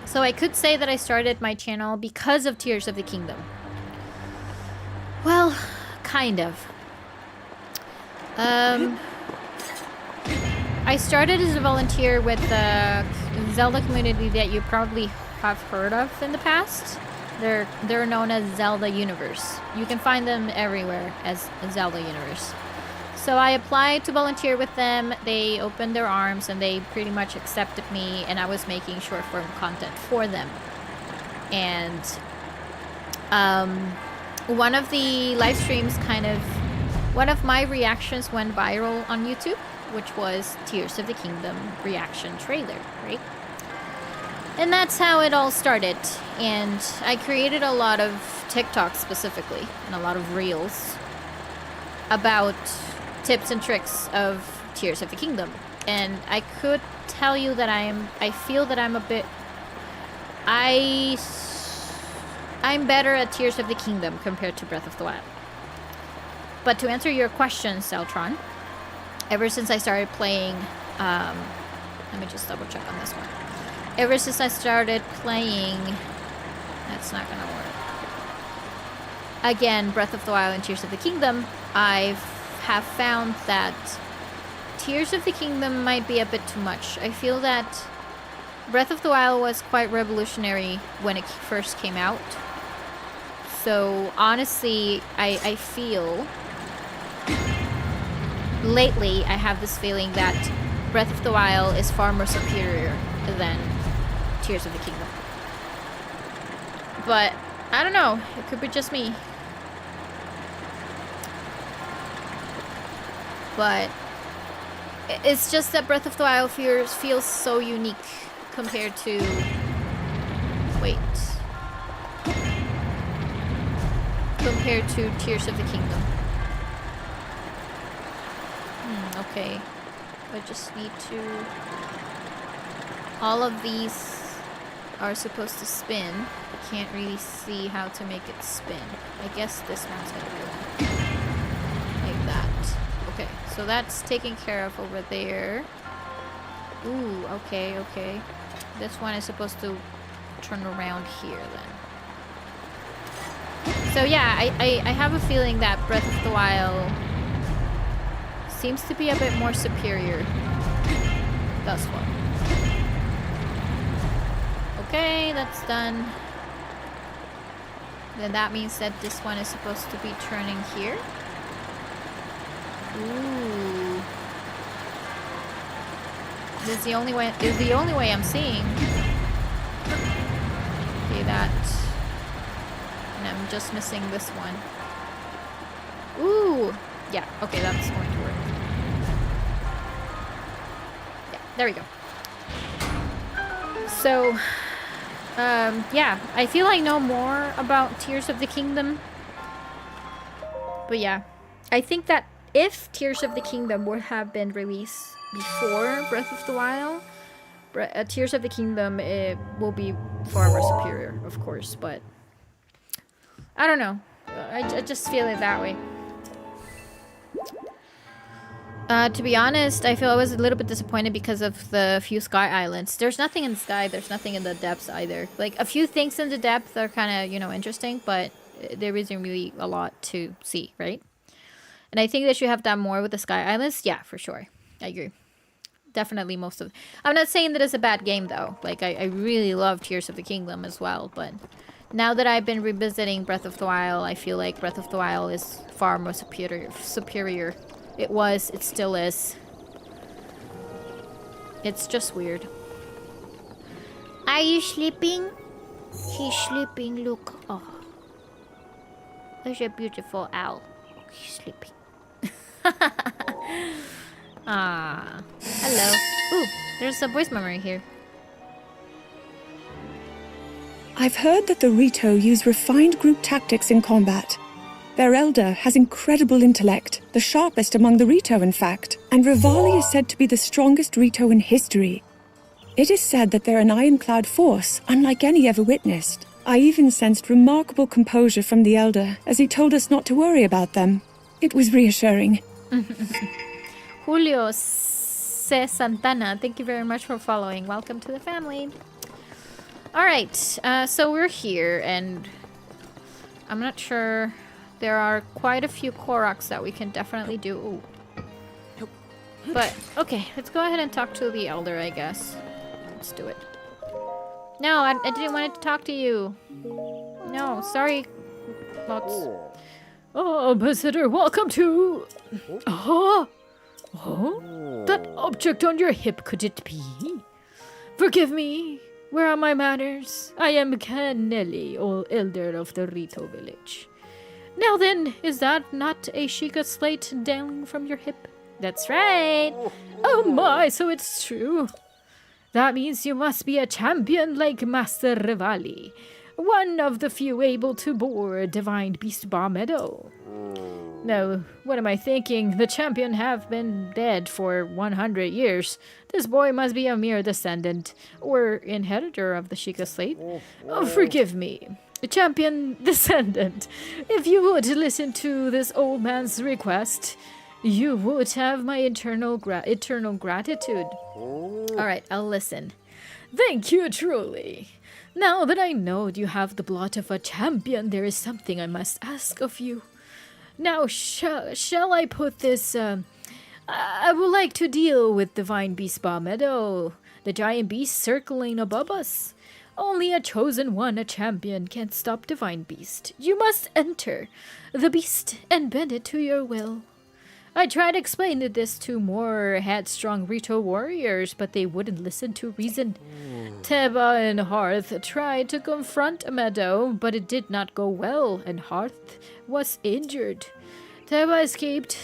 So I could say that I started my channel because of Tears of the Kingdom. Well, kind of. I started as a volunteer with the Zelda community that you probably have heard of in the past. They're known as Zelda Universe. You can find them everywhere as Zelda Universe. So I applied to volunteer with them. They opened their arms and they pretty much accepted me, and I was making short form content for them. And one of the live streams one of my reactions went viral on YouTube, which was Tears of the Kingdom reaction trailer, right? And that's how it all started. And I created a lot of TikToks specifically, and a lot of reels about tips and tricks of Tears of the Kingdom. And I could tell you that I feel that I'm better at Tears of the Kingdom compared to Breath of the Wild. But to answer your question, Celtron, ever since I started playing, let me just double check on this one. Ever since I started playing, that's not gonna work. Again, Breath of the Wild and Tears of the Kingdom, I have found that Tears of the Kingdom might be a bit too much. I feel that Breath of the Wild was quite revolutionary when it first came out. So honestly, I feel lately I have this feeling that Breath of the Wild is far more superior than Tears of the Kingdom. But I don't know, it could be just me. But it's just that Breath of the Wild feels so unique compared to... Wait. Compared to Tears of the Kingdom. Okay. I just need to... All of these are supposed to spin. I can't really see how to make it spin. I guess this one's gonna be like that. Okay, so that's taken care of over there. Ooh, okay, okay. This one is supposed to turn around here then. So yeah, I have a feeling that Breath of the Wild seems to be a bit more superior thus far. Okay, that's done. Then that means that this one is supposed to be turning here. Ooh. This is the only way I'm seeing. Okay, that. And I'm just missing this one. Ooh! Yeah, okay, that's going to work. Yeah, there we go. So, yeah, I feel I know more about Tears of the Kingdom. But yeah, I think that if Tears of the Kingdom would have been released before Breath of the Wild, Tears of the Kingdom will be far more superior, of course, but I don't know. I just feel it that way. To be honest, I feel I was a little bit disappointed because of the few sky islands. There's nothing in the sky, there's nothing in the depths either. Like, a few things in the depth are kind of, you know, interesting, but there isn't really a lot to see, right? And I think they should have done more with the sky islands. Yeah, for sure. I agree. Definitely most of... I'm not saying that it's a bad game, though. Like, I really love Tears of the Kingdom as well, but now that I've been revisiting Breath of the Wild, I feel like Breath of the Wild is far more superior. It was, it still is. It's just weird. Are you sleeping? He's sleeping, look. Oh. There's a beautiful owl. He's sleeping. Ah. Hello. Ooh, there's a voice memory here. I've heard that the Rito use refined group tactics in combat. Their elder has incredible intellect, the sharpest among the Rito, in fact, and Rivali is said to be the strongest Rito in history. It is said that they're an ironclad force, unlike any ever witnessed. I even sensed remarkable composure from the elder as he told us not to worry about them. It was reassuring. Julio C. Santana, thank you very much for following. Welcome to the family. Alright, so we're here, and I'm not sure. There are quite a few Koroks that we can definitely do. Ooh. But, okay, let's go ahead and talk to the elder, I guess. Let's do it. No, I didn't want to talk to you. No, sorry. Lots. Oh, Ambassador, welcome to... Oh, that object on your hip, could it be? Forgive me. Where are my manners? I am Canelli, old elder of the Rito village. Now then, is that not a Sheikah slate dangling from your hip? That's right. Oh my, so it's true. That means you must be a champion like Master Rivali, one of the few able to bore Divine Beast Bar Meadow. No, what am I thinking? The champion have been dead for 100 years. This boy must be a mere descendant, or inheritor of the Sheikah slate. Oh, forgive me. Champion descendant, if you would listen to this old man's request, you would have my eternal gratitude. Alright, I'll listen. Thank you, truly. Now that I know you have the blood of a champion, there is something I must ask of you. Now, shall I put this, I would like to deal with Divine Beast Bar Meadow, the giant beast circling above us. Only a chosen one, a champion, can stop Divine Beast. You must enter the beast and bend it to your will. I tried explaining this to more headstrong Rito warriors, but they wouldn't listen to reason. Teba and Hearth tried to confront Meadow, but it did not go well, and Hearth was injured. Teba escaped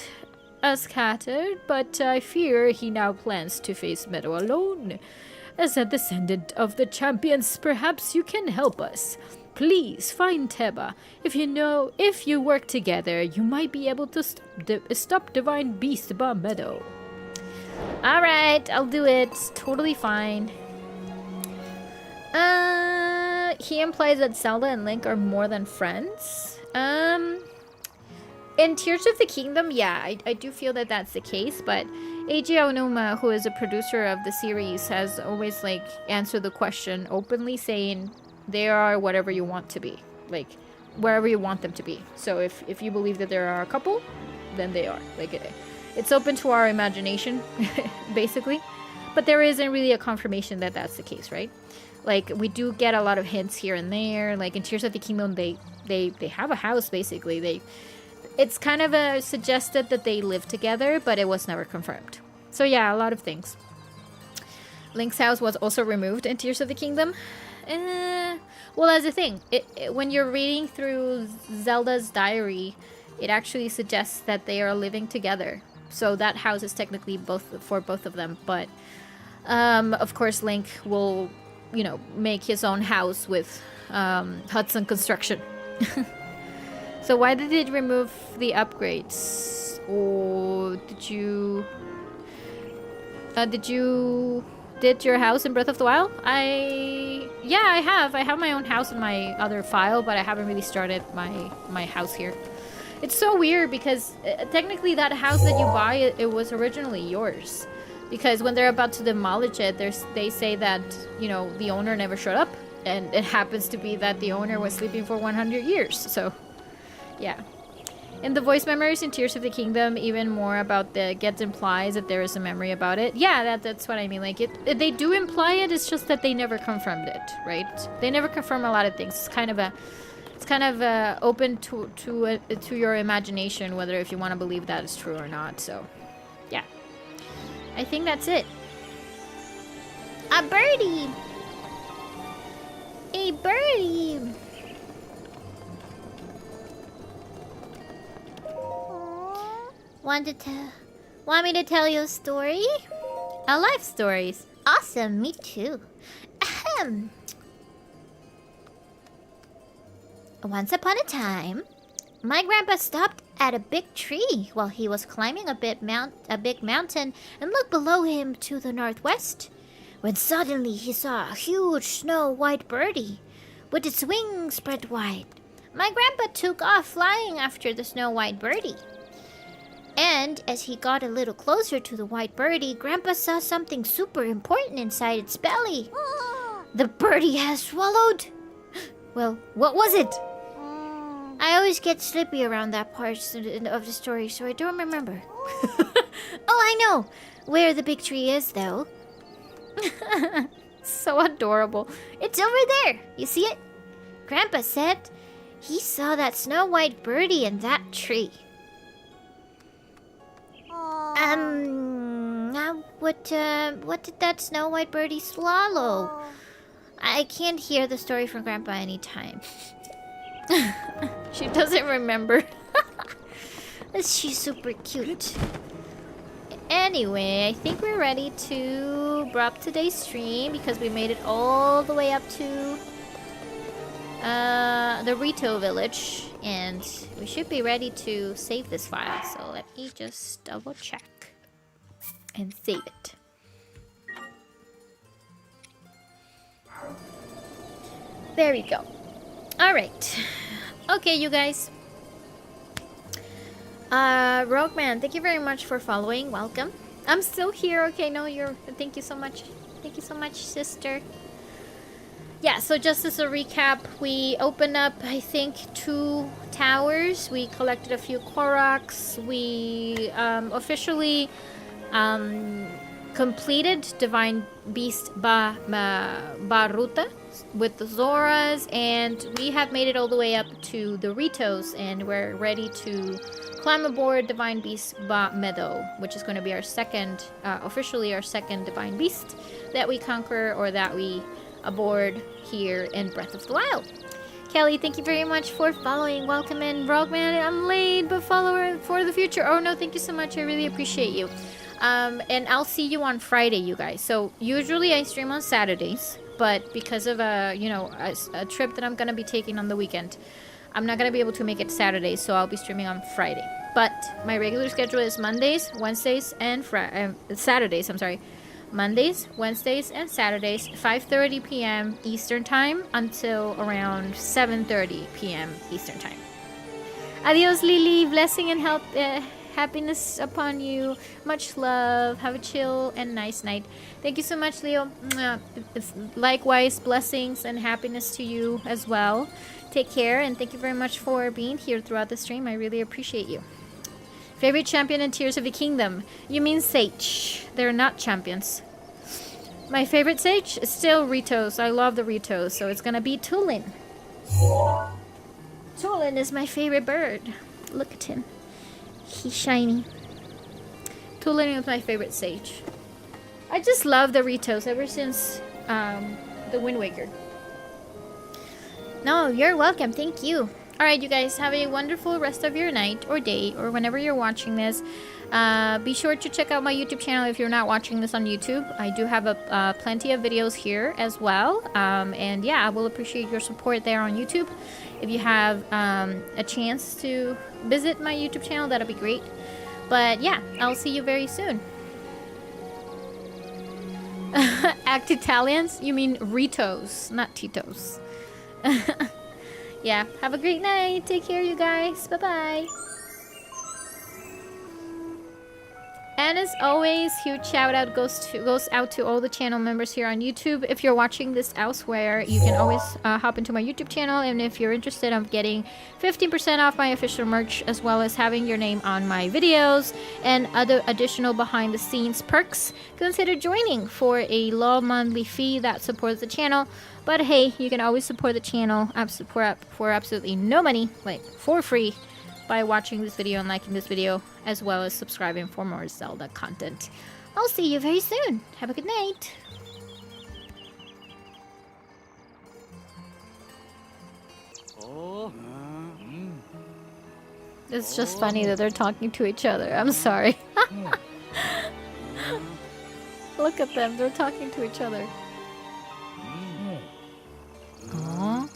unscattered, but I fear he now plans to face Meadow alone. As a descendant of the champions, perhaps you can help us. Please find Teba. If you work together, you might be able to stop Divine Beast Bar Meadow. Alright, I'll do it. Totally fine. He implies that Zelda and Link are more than friends. In Tears of the Kingdom, yeah, I do feel that that's the case, but Eiji Aonuma, who is a producer of the series, has always, like, answered the question openly, saying they are whatever you want to be. Like, wherever you want them to be. So if you believe that there are a couple, then they are. Like, it's open to our imagination, basically. But there isn't really a confirmation that that's the case, right? Like, we do get a lot of hints here and there. Like, in Tears of the Kingdom, they have a house, basically. It's kind of suggested that they live together, but it was never confirmed. So yeah, a lot of things. Link's house was also removed in Tears of the Kingdom. Well, that's the thing. When you're reading through Zelda's diary, it actually suggests that they are living together. So that house is technically for both of them. But, of course, Link will, make his own house with Hudson Construction. So why did it remove the upgrades? Or did your house in Breath of the Wild? Yeah, I have. I have my own house in my other file, but I haven't really started my house here. It's so weird because technically that house that you buy, it was originally yours. Because when they're about to demolish it, they say that, the owner never showed up. And it happens to be that the owner was sleeping for 100 years. So, yeah. In the voice memories in Tears of the Kingdom, even more about gets implies that there is a memory about it. Yeah, that's what I mean. Like, they do imply it, it's just that they never confirmed it, right? They never confirm a lot of things. It's kind of open to your imagination, whether if you want to believe that is true or not. So, yeah. I think that's it. A birdie! A birdie! Want me to tell you a story? Life stories. Awesome, me too. Ahem. Once upon a time, my grandpa stopped at a big tree while he was climbing a big mountain and looked below him to the northwest, when suddenly he saw a huge snow-white birdie. with its wings spread wide. My grandpa took off flying after the snow-white birdie. And as he got a little closer to the white birdie, Grandpa saw something super important inside its belly. The birdie has swallowed. Well, what was it? I always get slippy around that part of the story, so I don't remember. Oh, I know where the big tree is, though. So adorable. It's over there. You see it? Grandpa said he saw that snow-white birdie in that tree. What did that snow-white birdie swallow? I can't hear the story from Grandpa anytime. She doesn't remember. She's super cute. Anyway, I think we're ready to wrap today's stream because we made it all the way up to the Rito village, and we should be ready to save this file. So let me just double check and save it. There we go. All right. Okay, you guys. Rogue Man, thank you very much for following. Welcome. I'm still here. Okay, no, you're. Thank you so much. Thank you so much, sister. Yeah, so just as a recap, we opened up, I think, 2 towers. We collected a few Koroks. We officially completed Divine Beast Baruta with the Zoras, and we have made it all the way up to the Ritos, and we're ready to climb aboard Divine Beast Meadow, which is going to be our second, officially our second Divine Beast that we conquer or that we aboard here in Breath of the Wild. Kelly, thank you very much for following. Welcome in. Rogueman, I'm late, but follower for the future. Oh no, thank you so much. I really appreciate you. And I'll see you on Friday, you guys. So usually I stream on Saturdays, but because of a trip that I'm gonna be taking on the weekend, I'm not gonna be able to make it Saturday, so I'll be streaming on Friday. But my regular schedule is Mondays, Wednesdays, and Saturdays. I'm sorry. Mondays, Wednesdays, and Saturdays, 5:30 p.m. Eastern Time until around 7:30 p.m. Eastern Time. Adios, Lilly. Blessing and help, happiness upon you. Much love. Have a chill and nice night. Thank you so much, Leo. Likewise, blessings and happiness to you as well. Take care, and thank you very much for being here throughout the stream. I really appreciate you. Favorite champion in Tears of the Kingdom? You mean Sage. They're not champions. My favorite Sage is still Ritos. I love the Ritos, so it's gonna be Tulin. Tulin is my favorite bird. Look at him. He's shiny. Tulin is my favorite Sage. I just love the Ritos ever since the Wind Waker. No, you're welcome. Thank you. Alright, you guys, have a wonderful rest of your night or day or whenever you're watching this. Be sure to check out my YouTube channel if you're not watching this on YouTube. I do have plenty of videos here as well. And yeah, I will appreciate your support there on YouTube. If you have a chance to visit my YouTube channel, that'll be great. But yeah, I'll see you very soon. Act Italians? You mean Ritos, not Titos. Yeah, have a great night. Take care, you guys. Bye-bye. And as always, huge shout out goes out to all the channel members here on YouTube. If you're watching this elsewhere, you can always hop into my YouTube channel, and if you're interested in getting 15% off my official merch, as well as having your name on my videos and other additional behind the scenes perks, consider joining for a low monthly fee that supports the channel. But hey, you can always support the channel for absolutely no money, like for free, by watching this video and liking this video, as well as subscribing for more Zelda content. I'll see you very soon. Have a good night. It's just funny that they're talking to each other. I'm sorry. Look at them. They're talking to each other. Aww.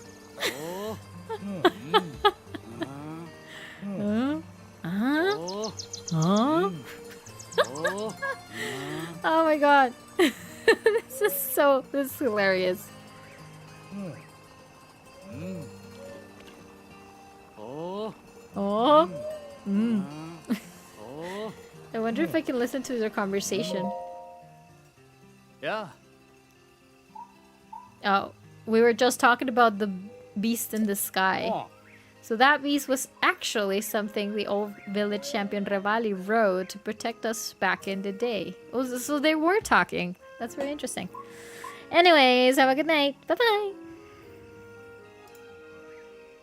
Oh my god. This is hilarious. wonder if I can listen to their conversation. Yeah. Oh, we were just talking about the beast in the sky. So that beast was actually something the old village champion Revali rode to protect us back in the day. Oh, so they were talking. That's very interesting. Anyways, have a good night. Bye-bye.